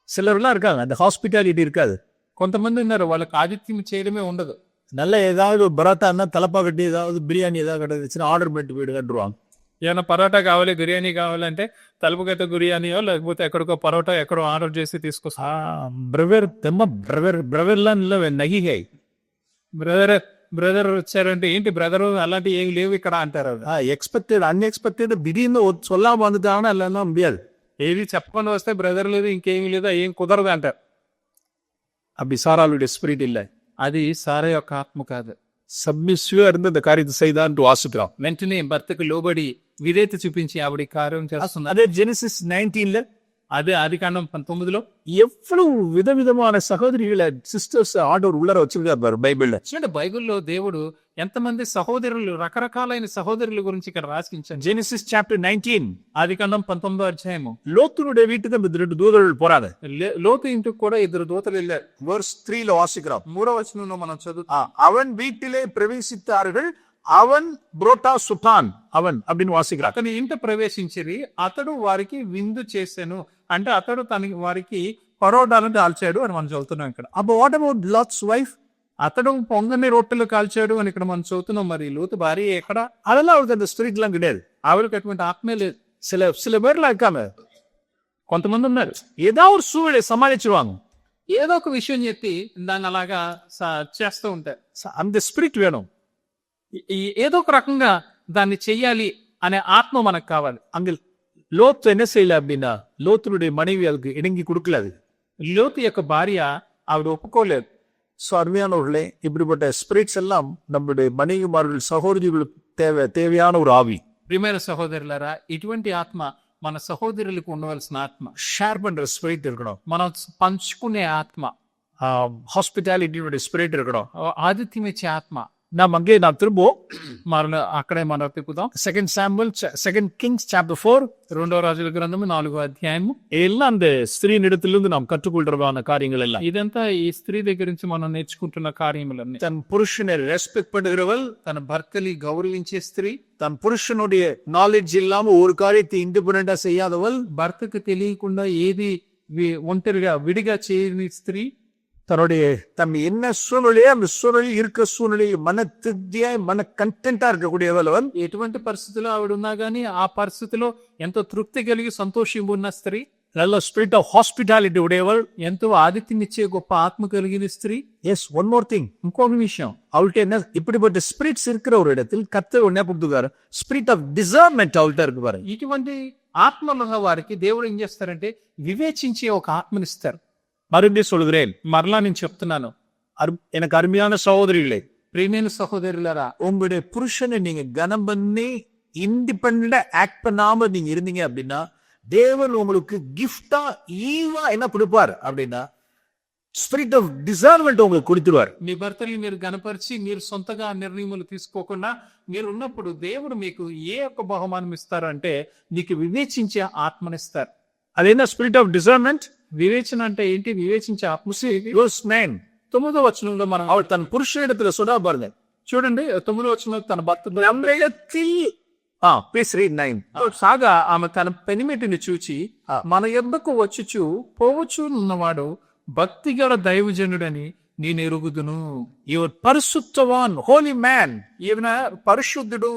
சிலர்லாம் இருக்காங்க, அந்த ஹாஸ்பிட்டாலிட்டி இருக்காது. కొంతమంది ఉన్నారు, వాళ్ళకి ఆతిథ్యం చేయడమే ఉండదు. நல்ல ஏதாவது பரோட்டான்னா தலப்பா கட்டி ஏதாவது பிரியாணி ஏதாவது கிடைச்சுன்னா ஆர்டர் பண்ணிட்டு போயிடுவாங்க. ఏమైనా పరోటా కావాలి, బిర్యానీ కావాలంటే తలుపుకైతే బిర్యానీయో లేకపోతే ఎక్కడికో పరోటా ఎక్కడో ఆర్డర్ చేసి తీసుకొస్తా. బ్రదర్லாம் இல்ல, நகிகை. బ్రదర్ వచ్చారంటే ఏంటి బ్రదర్, అలాంటి ఏం లేవు ఇక్కడ అంటారు. ఎక్స్పెక్టెడ్, అన్ఎక్స్పెక్టెడ్, திடீர்னு சொல்லாம வந்துட்டாங்கன்னா இல்லைன்னா முடியாது. ఏది చెప్పకుండా వస్తే బ్రదర్ లేదు, ఇంకేమీ లేదు, ఏం కుదరదు అంటారు. அப்படி சாராளுடைய ஸ்பிரிட் இல்ல. అది సారా యొక్క ఆత్మ కాదు. సబ్మిసివ్గా இருந்து இந்த காரியத்தை செய்தான்னு வாசிக்கிறோம். వెంటనే భర్తకు లోబడి విధేయత చూపించి ఆవిడ కార్యం చేస్తుంది. అదే జెనిసిస్ 19ல, అదే ఆదికాండం 19లో எவ்வளவு விதவிதமான சகோதரிகளை, சிஸ்டர்ஸ் ஆண்டவர் உள்ளர வச்சிருக்காரு பைபிள்ல. చూడండి, బైబిల్లో దేవుడు ఎంతమంది సహోదరులు, రకరకాలైన సహోదరుల గురించి ఇక్కడ రాసించాడు. జెనిసిస్ చాప్టర్ 19, ఆదికాండం 19వ అధ్యాయము. లోతుனுடைய வீட்டுக்கு 2 దూతలు போறாங்க. లోతు ఇంటికి కూడా 2 దూతలు వెళ్ళారు. verse 3ல வாசிக்கிறோம். 3వ వచనంలో మనం చదువుతాం. அவன் வீட்டிலே பிரவேசித்தார்கள், அவன் புரோட்டா சுட்டான், அவன் அப்படின்னு வாசிக்கிறான். అతని ఇంట ప్రవేశించిరి, అతడు వారికి విందు చేసెను. అంటే అతడు వారికి పరోటాలను కాల్చాడు అని మనం చదువుతున్నాం ఇక్కడ. அப்போ வாட் அபவுட் லாட்ஸ் வைஃப்? అతడు పొంగని రొట్టెలు కాల్చాడు అని ఇక్కడ మనం చదువుతున్నాం. మరి లోతు భార్య ఎక్కడ? அதெல்லாம் அவருக்கு அந்த ஸ்பிரிட்லாம் கிடையாது. ఆవిడకి అటువంటి ఆత్మే లేదు. சில பேர்லாம் இருக்காம కొంతమంది ఉన్నారు, ஏதாவது ஒரு சூழ்நிலை சமாளிச்சிருவாங்க. ఏదో ఒక విషయం చెప్పి దాన్ని అలాగా చేస్తూ ఉంటారు. அந்த ஸ்பிரிட் வேணும். ఏదో ఒక రకంగా దాన్ని చెయ్యాలి అనే ఆత్మ మనకు కావాలి. அங்க லோத்து என்ன செய்யல அப்படின்னா, லோத்துனுடைய மனைவி அதுக்கு இணங்கி கொடுக்கல. அது లోతు యొక్క భార్య ఆవిడ ఒప్పుకోలేదు. ஸோ அருமையானவர்களே, இப்படிப்பட்ட ஸ்பிரிட்ஸ் எல்லாம் நம்மளுடைய மனைவிமார்கள் சகோதரிகளுக்கு தேவையான ஒரு ஆவி. ప్రియమైన సహోదరులారా, ఇటువంటి ఆత్మ మన సహోదరులకు ఉండవలసిన ఆత్మ. ஷேர் பண்ற ஸ்பிரிட் இருக்கணும். మనం పంచుకునే ఆత్మ. ஹாஸ்பிட்டாலிட்டியோட ஸ்பிரிட் இருக்கணும். ఆతిథ్యం ఇచ్చే ఆత్మ. நான் திரும்பவும் మరల అక్కడే మనం తిప్పుదాం. 2 Kings chapter 4, 2వ రాజుల గ్రంథము 4వ అధ్యాయము. எல்லாம் அந்த ஸ்திரீனிடத்திலிருந்து நாம் கற்றுக்கொள்றதான காரியங்கள் எல்லாம். ఇదంతా ఈ స్త్రీ దగ్గర నుంచి మనం నేర్చుకుంటున్న కార్యములన్నీ. தன் புருஷனை ரெஸ்பெக்ட் பண்ணுகிறவள், తన భర్తని గౌరవించే స్త్రీ, தன் புருஷனுடைய நாலேஜ் இல்லாம ஒரு காரியத்தை இண்டிபெண்டா செய்யாதவள், భర్తకు తెలియకుండా ఏది ఒంటరిగా విడిగా చేయని స్త్రీ, தம் என்ன சூழ்நிலையோ அந்த சூழ்நிலையில் இருக்க சூழ்நிலையை மன திருப்தியாய் மன கண்டென்டா இருக்கக்கூடியவள். ఎటువంటి పరిస్థితిలో ఆవిడ ఉన్నా గానీ ఆ పరిస్థితిలో ఎంతో తృప్తి కలిగి సంతోషం ఉన్న స్త్రీ, நல்ல ஸ்பிரிட் ஆஃப் ஹாஸ்பிட்டாலிட்டி உடையவள், ఎంతో ఆతిథ్యం ఇచ్చే గొప్ప ఆత్మ కలిగిన స్త్రీ. எஸ், ஒன் மோர் திங், ఇంకొక విషయం, அவள்கிட்ட என்ன இப்படிப்பட்ட ஸ்பிரிட்ஸ் இருக்கிற ஒரு இடத்தில் கர்த்தர் என்ன கொடுத்துக்காரு, ஸ்பிரிட் ஆஃப் டிசர்ன்மென்ட் அவள்கிட்ட இருக்கு பாரு. ఇటువంటి ఆత్మలున్న వారికి దేవుడు ఏం చేస్తారంటే వివేచించే ఒక ఆత్మనిస్తారు. மறுபடியும் சொல்கிறேன், మరలా నేను చెప్తున్నాను, எனக்கு அருமையான சகோதரிகளே, ప్రియమైన సహోదరులారా, உங்களுடைய புருஷனை நீங்க கனம் பண்ணி இண்டிபெண்டா ஆக்ட் பண்ணாம நீங்க இருந்தீங்க அப்படின்னா, தேவன் உங்களுக்கு கிஃப்டா ஈவா என்ன கொடுப்பார் அப்படின்னா, ஸ்பிரிட் ஆஃப் டிசர்ன்மென்ட் உங்களுக்கு கொடுத்துருவார். మీ భర్తని మీరు గనపరిచి మీరు సొంతగా నిర్ణయములు తీసుకోకుండా మీరు ఉన్నప్పుడు దేవుడు మీకు ఏ ఒక్క బహుమానం ఇస్తారు అంటే నీకు వివేచించే ఆత్మనిస్తారు. அது என்ன ஸ்பிரிட் ஆஃப் டிசர்ன்மென்ட்? వివేచన అంటే ఏంటి? వివేచించే ఆత్మ. Verse 9, 9వ వచనంలో మనం அவள் தன் புருஷனிடத்துல சொன்னா பாருங்க, చూడండి 9వ వచనంలో తన భర్త பேசுறேன் 9 సాగా ఆమె తన పెనిమిటిని చూచి మన యొద్దకు వచ్చుచు పోవచ్చు ఉన్నవాడు భక్తిగల దైవజనుడని నేను ఎరుగుదును. இவர் பரிசுத்தவான், ஹோலி மேன், ఈయన పరిశుద్ధుడు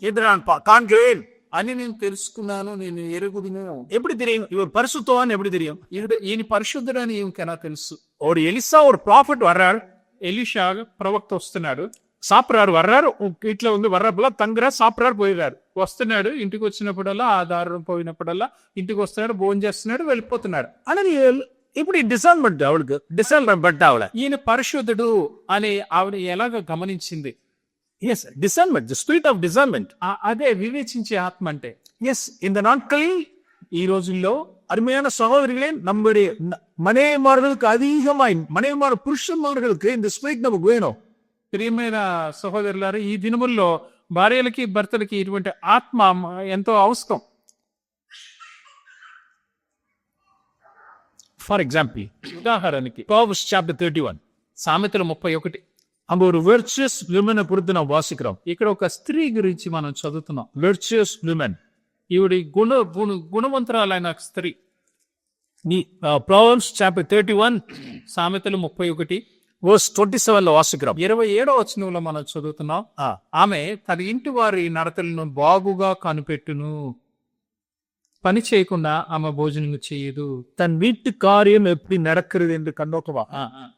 இது நான் காண்கிறேன் అని నేను తెలుసుకున్నాను, నేను ఎరుగుదును. எப்படி தெரியும் இவர் பரிசுத்தவான்? எப்படி தெரியும்? ఈయన పరిశుద్ధుడు అని ఈయనకెలా తెలుసు? ஒரு எலிசா ஒரு ப்ராஃபட் வர்றாரு, ఎలీషా ప్రవక్త వస్తున్నాడు, சாப்பிடுறாரு, வர்றாரு, வீட்டுல வந்து வர்றப்பெல்லாம் தங்குறாரு, சாப்பிடுறாரு, போயிடுறாரு. వస్తున్నాడు, ఇంటికి వచ్చినప్పుడల్లా ఆధారం పోయినప్పుడల్లా ఇంటికి వస్తున్నాడు, భోజనం చేస్తున్నాడు, వెళ్ళిపోతున్నాడు. ஆனா இப்படி டிசர்ன்மென்ட் அவளுக்கு, டிசர்ன்மென்ட் அவளை, ఈయన పరిశుద్ధుడు అని ఆవిడ ఎలాగ గమనించింది? Yes, discernment, the spirit of discernment. అదే వివేచించే ఆత్మ అంటే. எஸ், இந்த நாட்களில், ఈ రోజుల్లో அருமையான சகோதரிகளே, நம்முடைய மனைவிமார்களுக்கு அதிகமாய், மனைவிமார் புருஷன்மார்களுக்கு இந்த ஸ்பிரிட் நமக்கு வேணும். ప్రియమైన సహోదరులారా, ఈ దినముల్లో భార్యలకి భర్తలకి ఇటువంటి ఆత్మ ఎంతో అవసరం. ஃபார் எக்ஸாம்பிள், ఉదాహరణకి Proverbs chapter 31, సామెతలు 31, அங்க ஒரு வெர்ச்சுவஸ் விமனை குறித்து நாம் வாசிக்கிறோம். ఇక్కడ ఒక స్త్రీ గురించి మనం చదువుతున్నాం. வெர்ச்சுவஸ் விமன், ఈవిడి గుణవంతురాలైన స్త్రీ. Proverbs chapter 31 సామెతలు 31 verse 27 వాసిக்கிறோம். 27వ వచనంలో మనం చదువుతున్నాం. ఆమె తన ఇంటి వారి నడతలను బాగుగా కనిపెట్టును, పని చేయకుండా ఆమె భోజనం చేయదు. தன் வீட்டு காரியம் எப்படி நடக்கிறது என்று கண்ணோக்கமா,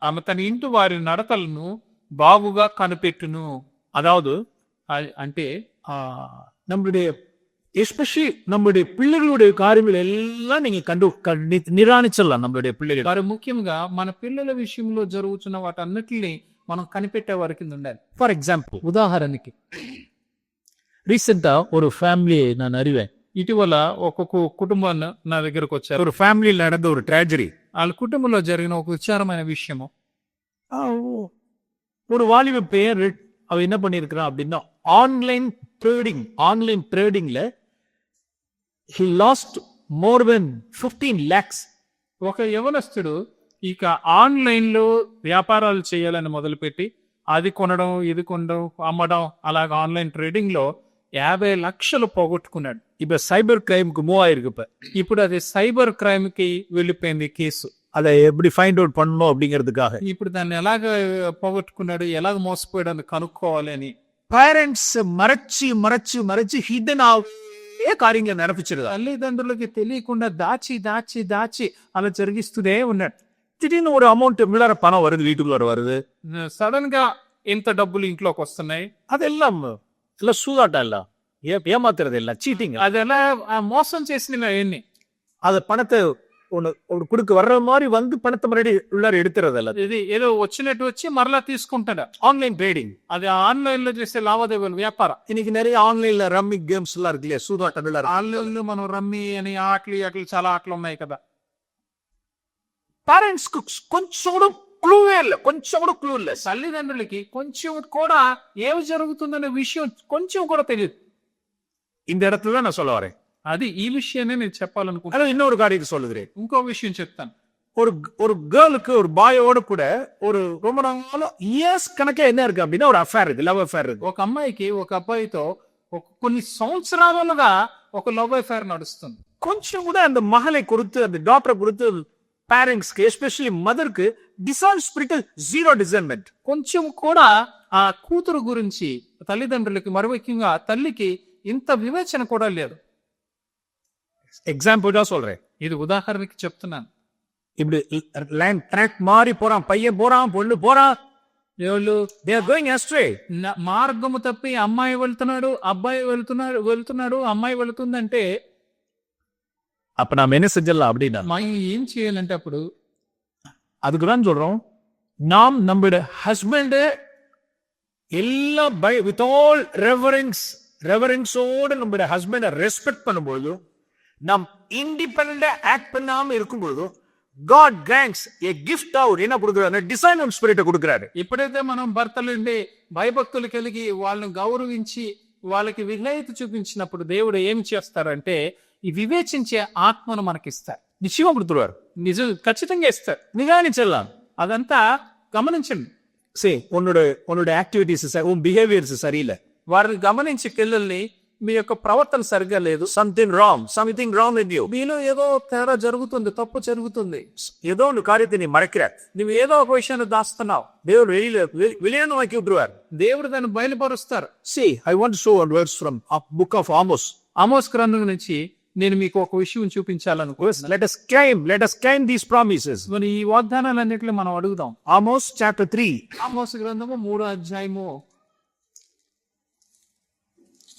ఆమె తన ఇంటి వారి నడతలను బాగుగా కనిపెట్టును. அதாவது అంటే நம்மளுடைய எஸ்பெஷலி நம்மளுடைய பிள்ளைகளுடைய காரியங்கள் எல்லாம் நீங்க நிராணிச்சிடலாம். நம்மளுடைய பிள்ளைகள் వారు ముఖ్యంగా మన పిల్లల విషయంలో జరుగుతున్న వాటన్నిటిని మనం కనిపెట్టే వారికి ఉండాలి. ஃபார் எக்ஸாம்பிள், ఉదాహరణకి ரீசெண்டா ஒரு ஃபேமிலியை நான் அறிவேன். ఇటీవల ఒక్కొక్క కుటుంబాన్ని నా దగ్గరకు వచ్చారు. ஒரு ஃபேமிலியில் நடந்த ஒரு ట్రాజడీ. వాళ్ళ కుటుంబంలో జరిగిన ఒక విచారమైన విషయము. ஒரு வாலிப பெயர் அவ என்ன பண்ணிருக்கிறான் அப்படின்னா, online ட்ரேடிங்ல he lost more than 15 lakhs. ఒక యవనస్తుడు ఇక ఆన్లైన్ లో వ్యాపారాలు చేయాలని మొదలుపెట్టి అది కొనడం, ఇది కొనడం, అమ్మడం, అలాగ ఆన్లైన్ ట్రేడింగ్ లో 50 లక్షలు పోగొట్టుకున్నాడు. இப்ப சைபர் கிரைமுக்கு மூவ் ஆயிருக்கு. ఇప్పుడు అది సైబర్ క్రైమ్ కి వెళ్ళిపోయింది కేసు. அதை எப்படி ஃபைண்ட் அவுட் பண்ணணும் அப்படிங்கிறதுக்காக. ఇప్పుడు దాన్ని ఎలాగ పోగొట్టుకున్నాడు, ఎలాగ మోసపోయాడని కనుక్కోవాలి అని పేరెంట్స్ మరచి మరచి మరచి హిడెన్ ఏ కార్యంగా నడిపించరు. తల్లిదండ్రులకి తెలియకుండా దాచి దాచి దాచి అలా జరిగిస్తూనే ఉన్నాడు. திடீர்னு ஒரு அமௌண்ட் உள்ளார பணம் வருது, வீட்டுக்குள்ள வருது. సడన్ గా ఇంత డబ్బులు ఇంట్లోకి వస్తున్నాయి. அதெல்லாம் எல்லாம் சூதாட்டம், இல்ல ஏமாத்துறது, இல்ல చీటింగ్. అదెలా మోసం చేసిన ఎన్ని அது பணத்தை ஒன்று கொடுக்க வர்ற மாதிரி வந்து பணத்தை மறுபடி உள்ளார எடுத்துறது. அல்ல ఇది ఏదో వచ్చినట్టు వచ్చి మరలా తీసుకుంటాడు. ஆன்லைன் ட்ரேடிங், అది ఆన్లైన్ లో చేసే లావాదేవీలు వ్యాపారం. இன்னைக்கு நிறைய ஆன்லைன்ல ரம்மி கேம்ஸ் எல்லாம் இருக்கு இல்லையா, சூதாட்டங்கள். ఆన్లైన్ లో మనం రమ్మి అని ఆటలు చాలా ఆటలు ఉన్నాయి కదా. పేరెంట్స్ కు కొంచెం కూడా క్లూవే இல்ல, కొంచెం కూడా క్లూ இல்ல. తల్లిదండ్రులకి కొంచెం కూడా ఏమి జరుగుతుందనే విషయం కొంచెం కూడా తెలియదు. இந்த இடத்துல நான் சொல்ல வரேன். అది ఈ విషయాన్ని నేను చెప్పాలనుకుంటున్నాను. இன்னொரு காரியத்தை சொல்லுகிறேன். ఇంకో విషయం చెప్తాను. ஒரு கேர்ளுக்கு ஒரு பாயோட கூட ஒரு ரொம்ப நாளும் இயர்ஸ் கணக்கா என்ன இருக்கு அப்படின்னா ஒரு அஃபேர் இருக்கு, லவ் அஃபேர் இருக்கு. ఒక అమ్మాయికి ఒక అబ్బాయితో కొన్ని సంవత్సరాలుగా ఒక లవ్ అఫేర్ నడుస్తుంది. கொஞ்சம் கூட அந்த மகளை குறித்து, அந்த டாக்டரை குறித்து பேரண்ட்ஸ்க்கு, எஸ்பெஷலி மதருக்கு டிசால்வ் ஸ்பிரிட்டல் ஜீரோ டிசைன்மெண்ட். కొంచెం కూడా ఆ కూతురు గురించి తల్లిదండ్రులకి, మరి ముఖ్యంగా తల్లికి ఇంత వివేచన కూడా లేదు. எக்ஸாம்பிள் தான் சொல்றேன். ఇది ఉదాహరణకి చెప్తున్నాను. இப்படி லைன் ட்ராக் மாறி போறான், பையன் போறான், பொண்ணு போறான், they are going astray. మార్గము తప్పి అమ్మాయి వెళ్తున్నాడు, అబ్బాయి వెళ్తున్నాడు, అమ్మాయి వెళ్తుందంటే அப்ப நாம என்ன செஞ்சிடலாம் அப்படின்னா, మనం ఏం చేయాలంటే అప్పుడు அதுக்கு தான் சொல்றோம், நாம் நம்முடைய ஹஸ்பண்ட் எல்லாம் வித் ஆல் ரெவரன்ஸோட நம்முடைய ஹஸ்பண்டை ரெஸ்பெக்ட் பண்ணும்போது, நாம் இண்டிபெண்டா ஆக்ட் பண்ணாம இருக்கும்போது, God grants a gift out. என்ன கொடுக்குறாரு? டிசைன் ஸ்பிரிட் கொடுக்குறாரு. ఎప్పుడైతే మనం భర్తలుండి భయభక్తులు కలిగి వాళ్ళని గౌరవించి వాళ్ళకి విధేయత చూపించినప్పుడు దేవుడు ఏం చేస్తారంటే ఈ వివేచించే ఆత్మను మనకిస్తారు. நிச்சயமா கொடுத்துருவாரு. నిజం ఖచ్చితంగా ఇస్తారు. நிகானிச்செல்லாம் అదంతా గమనించండి. உன்னோட ஆக்டிவிட்டிஸ், உன் பிஹேவியர்ஸ் சரியில்லை. వారిని గమనించి పిల్లల్ని, మీ యొక్క ప్రవర్తన సరిగ్గా లేదు, సంథింగ్ రాంగ్ విత్ యు, మీలో ఏదో తేడా జరుగుతుంది, తప్పు జరుగుతుంది, ஏதோ ஒரு காரியத்தை நீ மறைக்கிற, నువ్వు ఏదో ఒక విషయాన్ని దాస్తున్నావు, దేవుడు வெளியே நோக்கி விட்டுருவார். దేవుడు దాన్ని బయలుపరుస్తారు. I want to show one verse from book of Amos. Amos గ్రంథం నుంచి నేను మీకు ఒక విషయం చూపించాలనుకుంటున్నాను. Let us claim these promises. మరి ఈ వాగ్దానాలన్నిటిని మనం అడుగుదాం. Amos chapter 3. ఆమోస్ గ్రంథము 3వ అధ్యాయము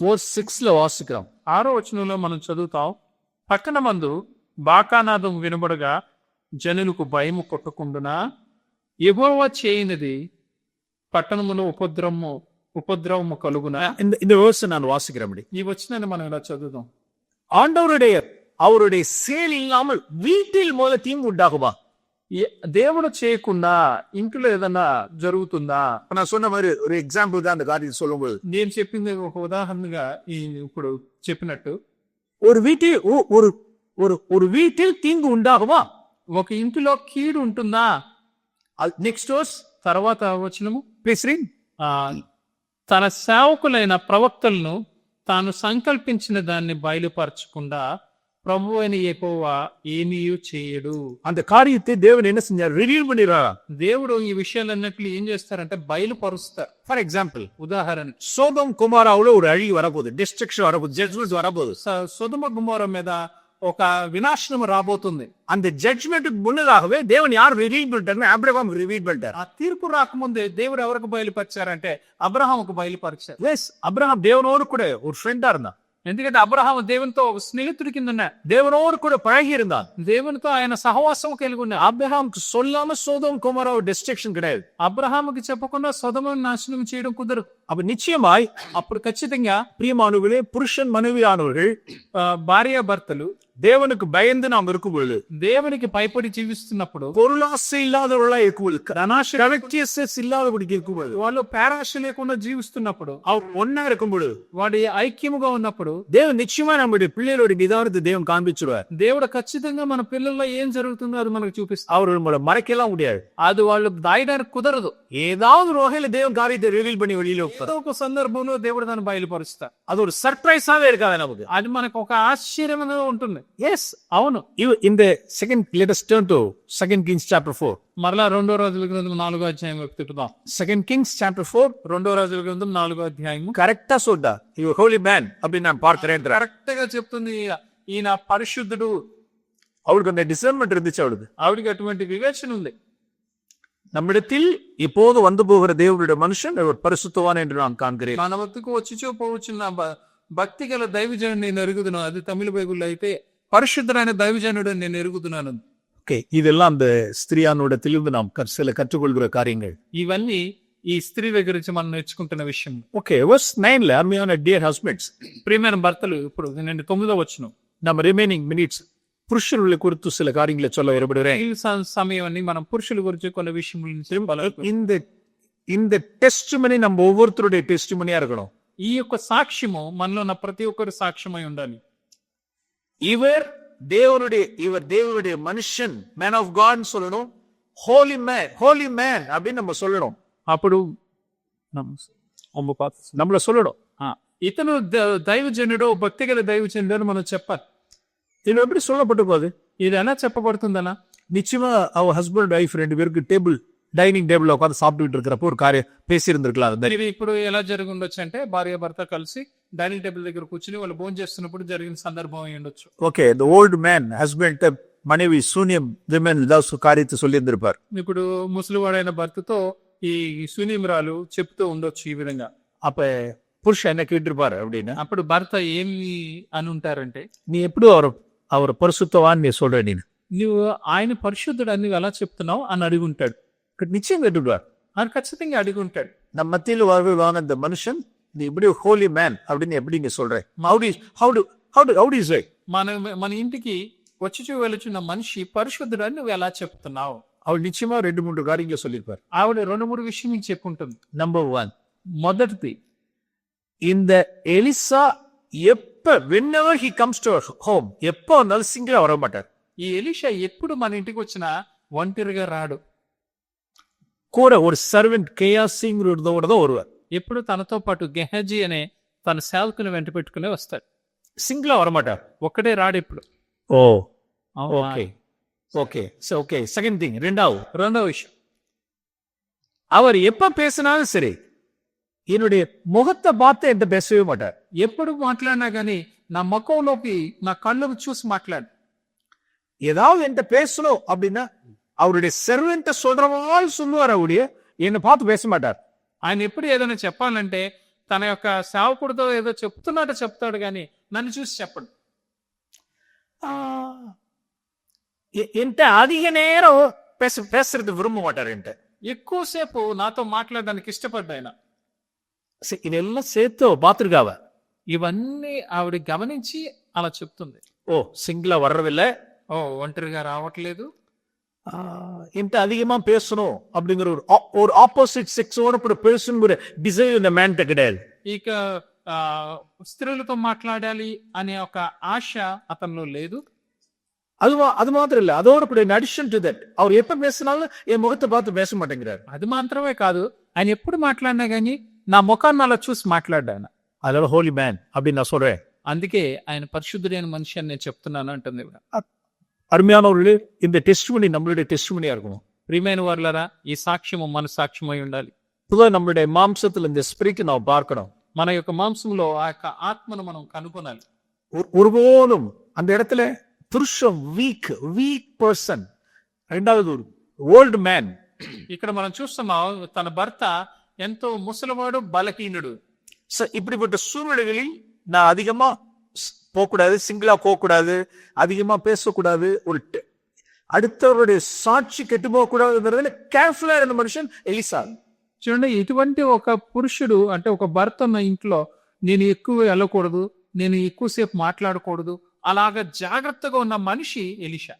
6లో వాసిద్దాం. 6వ వచనంలో మనం చదువుతాం. పక్కన మందు బాకానాదం వినబడగా జనులకు భయము కొట్టకుండునా, యెహోవా చేయనిది పట్టణములో ఉపద్రవము కలుగునా. இந்த verse நான் வாசிக்கிறேன். ఈ వచనాన్ని మనం ఇలా చదువుదాం. அவருடைய செயல் இல்லாமல் வீட்டில் முதல்ல தீங்கு உண்டாகுமா? దేవుడు చేయకుండా ఇంట్లో ఏదన్నా జరుగుతుందా? நான் சொன்ன மாதிரி ஒரு எக்ஸாம்பிள் தான் அந்த காரியத்தை சொல்லும்போது, నేను చెప్పింది ఒక ఉదాహరణగా ఇప్పుడు చెప్పినట్టు, ஒரு வீட்டில் தீங்கு உண்டாகுமா? ఒక ఇంటిలో కీడు ఉంటుందా? నెక్స్ట్ వర్స్, తర్వాత వచనము, ప్లీజ్ రీడ్. తన సేవకులైన ప్రవక్తలను తాను సంకల్పించిన దాన్ని బయలుపరచకుండా ప్రభు అయిన యెహోవా ఏమీ చేయడు. அந்த காரியத்தை தேவன் என்ன செஞ்சார்? ரிவீல் பண்ணிடுறார். దేవుడు ఈ విషయాలన్నిటిని ఏం చేస్తారంటే బయలుపరుస్తారు. ఫర్ ఎగ్జాంపుల్, ఉదాహరణ, சோதோம் குமாராவுல ஒரு அழிவு வரப்போகுது, டிஸ்ட்ரக்ஷன் வரப்போகுது, ஜட்ஜ்மெண்ட் வரப்போகுது. సొదొమ గొమొర్రా మీద ఒక వినాశనం రాబోతుంది. அந்த ஜட்ஜ்மெண்ட்டுக்கு முன்னதாகவே தேவன் யார் ரிவீல் பண்ணிட்டாரு? అబ్రహాం రివీల్ பண்ணிட்டார். ఆ తీర్పు రాకముందే దేవుడు ఎవరికి బయలుపరిచారంటే అబ్రహాముకు బయలుపరిచారు. అబ్రహాం దేవునోடு கூட ஒரு ఫ్రెండా இருந்தான். ఎందుకంటే అబ్రహాము దేవునితో ఒక స్నేహితుడి కింద ఉన్నాడు. தேவனோடு கூட பழகி இருந்தான். దేవునితో ఆయన సహవాసం కలిగి ఉన్నాడు. అబ్రహాంకు சொல்லாம சோதோம் குமாரா டிஸ்ட்రక్షన్ கிடையாது. అబ్రహాముకి చెప్పకుండా సొదొమను నాశనం చేయడం కుదరదు. அப்ப நிச்சயமாய், అప్పుడు ఖచ్చితంగా பிரியமானவர்களே, புருஷன் மனைவியானவர்கள், భార్యాభర్తలు தேவனுக்கு பயந்து நாம் இருக்கும்பொழுது, దేవునికి భయపడి జీవిస్తున్నప్పుడు, பொருளாசை இல்லாதவர்களா இருக்கும்போது, கனெக்டியஸ் இல்லாதபடிக்கு இருக்கும்போது, వాళ్ళు పేరాశ లేకుండా జీవిస్తున్నప్పుడు, அவர் ஒன்னா இருக்கும்பொழுது, వాడి ఐక్యముగా ఉన్నప్పుడు, தேவன் நிச்சயமா நம்முடைய பிள்ளைகளுடைய நிதானத்தை தேவன் காண்பிச்சுடுவார். దేవుడు ఖచ్చితంగా మన పిల్లల్లో ఏం జరుగుతుందో అది మనకు చూపిస్తారు. அவர் நம்மளை மறைக்கலாம் முடியாது. అది వాళ్ళు దాయడానికి కుదరదు. ஏதாவது ஒரு வகையில தேவன் காரியத்தை ரிவீல் பண்ணி வெளியில బయలుపరుస్తారు. ఒక సందర్భంలో దేవుడు దాన్ని బయలుపరుస్తారు. அது ஒரு சர்ப்ரைஸாவே இருக்காது நமக்கு. అది మనకు ఒక ఆశ్చర్యంగా ఉంటుంది. Yes. అవును. In the second, let us turn to 2 Kings chapter 4. మరలా 2 రాజుల గ్రంథం 4వ అధ్యాయం తిప్పుదాం. 2 Kings chapter 4 2 రాజుల గ్రంథం 4వ అధ్యాయం கரெக்டா சொல்றா. You holy man அப்படின்னு நான் பார்க்கிறேன். కరెక్ట్ గా చెప్తుంది. ఈయన పరిశుద్ధుడు. அவளுக்கு அந்த டிசர்ன்மெண்ட் இருந்துச்சு. அவளுக்கு ఆవిడికి అటువంటి వివేచన ఉంది. நம்மிடத்தில் இப்போது வந்து போகிற தேவனுடைய மனுஷன் ஒரு பரிசுத்தவான் என்று நான் காண்கிறேன். మన వద్దకు వచ్చి పోవచ్చున్న భక్తి గల దైవజనుడు నేను ఎరుగుతున్నాను. అది తమిళ బైబిల్లో అయితే పరిశుద్ధుడైన దైవజనుడు నేను ఎరుగుతున్నాను. ஓகே, இதெல்லாம் அந்த ஸ்திரியானோடத்திலிருந்து நாம் சில கற்றுக்கொள்கிற காரியங்கள். ఇవన్నీ ఈ స్త్రీ దగ్గర నుంచి మనం నేర్చుకుంటున్న విషయం. ஓகே, verse 9ல அருமையான டியர் ஹஸ்பண்ட்ஸ், ప్రియమైన భర్తలు, ఇప్పుడు నేను 9వ వచనం. நம்ம ரிமைனிங் மினிட்ஸ் புருஷர்களை குறித்து சில காரியங்களை சொல்ல விரும்புகிறேன். ఈ సమయం అన్ని మనం పురుషుల గురించి కొన్ని విషయములు இந்த டெஸ்டிமனி நம்ம ஒவ்வொருத்தருடைய டெஸ்டிமனியா இருக்கணும். ఈ యొక్క సాక్ష్యము మనలో ఉన్న ప్రతి ఒక్కరి సాక్ష్యమై ఉండాలి. இவர் தேவனுடைய மனுஷன், மேன் ஆஃப் காட் சொல்லணும். ஹோலி மேன் அப்படின்னு நம்ம சொல்லணும். అప్పుడు நம்மள சொல்லணும். ఇతను దైవజనుడు, భక్తి గల దైవజనుడు అని మనం చెప్పాలి. இது எப்படி சொல்லப்பட்டு போகுது? ఇది ఎలా చెప్పబడుతుందనా? நிச்சயமா அவ ஹஸ்பண்ட் வைஃப் 2 பேருக்கு டைனிங் டேபிள்ல உட்காந்து சாப்பிட்டுட்டு இருக்கிறப்போ ஒரு காரியம் பேசி இருந்திருக்கலாம். ఇది ఇప్పుడు ఎలా జరిగి ఉండొచ్చు అంటే భార్య భర్త కలిసి డైనింగ్ టేబుల్ దగ్గర కూర్చుని వాళ్ళు భోజనం చేస్తున్నప్పుడు జరిగిన సందర్భం అయి ఉండొచ్చు. Okay, the old man husband மனைவி சூனியம் விமன் லவ்ஸ் காரியத்தை சொல்லி இருந்திருப்பார். ఇప్పుడు ముసలివాడైన భర్తతో ఈ శూన్యమురాలు చెప్తూ ఉండొచ్చు ఈ విధంగా. அப்ப புருஷன் என்ன கேட்டிருப்பாரு அப்படின்னு, అప్పుడు భర్త ఏమి అని ఉంటారంటే, நீ எப்படி அவர் பரிசுத்தவான் நீ சொல்ற, నువ్వు ఆయన పరిశుద్ధుడు అని నువ్వు ఎలా చెప్తున్నావు అని అడిగి ఉంటాడు. நிச்சயம் கேட்டுடுவார். ఆయన ఖచ్చితంగా అడిగి ఉంటాడు. நம்ம மத்தியில் வாழ்வான இந்த மனுஷன் நீ இப்படி ஹோலி மேன் அப்படின்னு எப்படி நீ சொல்ற? How do you say? మన ఇంటికి వచ్చి వెళ్ళుచున్న మనిషి పరిశుద్ధుడు అని నువ్వు ఎలా చెప్తున్నావు? அவள் நிச்சயமா 2-3 காரியங்களை சொல்லியிருப்பார். ఆవిడ 2-3 విషయం మీకు చెప్పుంటుంది. நம்பர் 1, మొదటిది, இந்த Elisha whenever he comes to home, எப்போ வந்தாலும் సింగిల్ வர மாட்டார். ఈ ఎలీషా ఎప్పుడు మన ఇంటికి వచ్చినా ఒంటరిగా రాడు. கூட ஒரு சர்வெண்ட் கேயாசிங்கிறதோட தான் வருவார். ఎప్పుడు తనతో పాటు గెహజీ అనే తన సేవకుని వెంట పెట్టుకునే వస్తాడు. సింగిల్ வரமாட்டார். ఒక్కడే రాడు ఇప్పుడు. ஓகே. செகண்ட் திங், రెండవ విషయం, அவர் எப்ப பேசினாலும் சரி என்னுடைய முகத்தை பார்த்து என்கிட்ட பேசவே மாட்டார். ఎప్పుడు మాట్లాడినా గానీ నా ముఖంలోకి నా కళ్ళను చూసి మాట్లాడు. ஏதாவது என்கிட்ட பேசணும் அப்படின்னா அவருடைய செர்வெண்ட சொல்ற மாதிரி சொல்லுவார். அவருடைய என்னை பார்த்து பேச மாட்டார். ఆయన ఎప్పుడు ఏదైనా చెప్పాలంటే తన యొక్క సేవకుడితో ఏదో చెప్తున్నట్టు చెప్తాడు గాని నన్ను చూసి చెప్పడు. என்கிட்ட அதிக நேரம் பேசுறது விரும்ப மாட்டார். என்கிட்ட ఎక్కువసేపు నాతో మాట్లాడడానికి ఇష్టపడ్డా ఆయన. இதெல்லாம் சேர்த்து பார்த்துருக்காவ. ఇవన్నీ ఆవిడ గమనించి అలా చెప్తుంది. సింగిల్ வர்றதில்லை, ఒంటరిగా రావట్లేదు, என்கிட்ட அதிகமா பேசணும் அப்படிங்கிற ஒரு ஆப்போசிட் செக்ஸோட பேசணுங்கிற டிசைர் இந்த மேன்ட்ட கிடையாது. ఇక స్త్రీలతో మాట్లాడాలి అనే ఒక ఆశ అతనిలో లేదు. அது மாத்திரம் இல்ல, அதோட கூட அடிஷன் டு தட் அவர் எப்ப பேசினாலும் என் முகத்தை பார்த்து பேச மாட்டேங்கிறார். అది మాత్రమే కాదు, ఆయన ఎప్పుడు మాట్లాడినా గానీ నా ముఖాన్ని అలా చూసి మాట్లాడాను. அதனால ஹோலி மேன் அப்படின்னு நான் சொல்றேன். అందుకే ఆయన పరిశుద్ధుడైన మనిషి అని నేను చెప్తున్నాను అంటుంది. அருமையானவர்களே, இந்த டெஸ்டிமனி நம்மளுடைய டெஸ்டிமனியா இருக்கணும். ప్రియమైన వారులారా, ఈ సాక్ష్యము మన సాక్ష్యమై ఉండాలి. நம்மளுடைய மாம்சத்துல இந்த ஸ்பிரிட் நாம் பார்க்கணும். మన యొక్క మాంసంలో ఆ యొక్క ఆత్మను మనం కనుగొనాలి. ஒருபோதும் அந்த இடத்துல புருஷன் வீக் பர்சன், ரெண்டாவது ஒரு ஓல்டு மேன். ఇక్కడ మనం చూస్తున్నాం తన భర్త ఎంతో ముసలివాడు, బలహీనుడు. இப்படிப்பட்ட சூழ்நிலைகளில் நான் அதிகமா போகக்கூடாது, சிங்கிளா போகக்கூடாது, அதிகமா பேசக்கூடாது, ஒரு அடுத்தவருடைய சாட்சி கெட்டு போகக்கூடாது. கேர்ஃபுல்லா இருந்த மனுஷன் எலிசா. చూడండి, ఇటువంటి ఒక పురుషుడు అంటే ఒక భర్త ఉన్న ఇంట్లో నేను ఎక్కువ వెళ్ళకూడదు, నేను ఎక్కువసేపు మాట్లాడకూడదు, అలాగా జాగ్రత్తగా ఉన్న మనిషి ఎలీషా.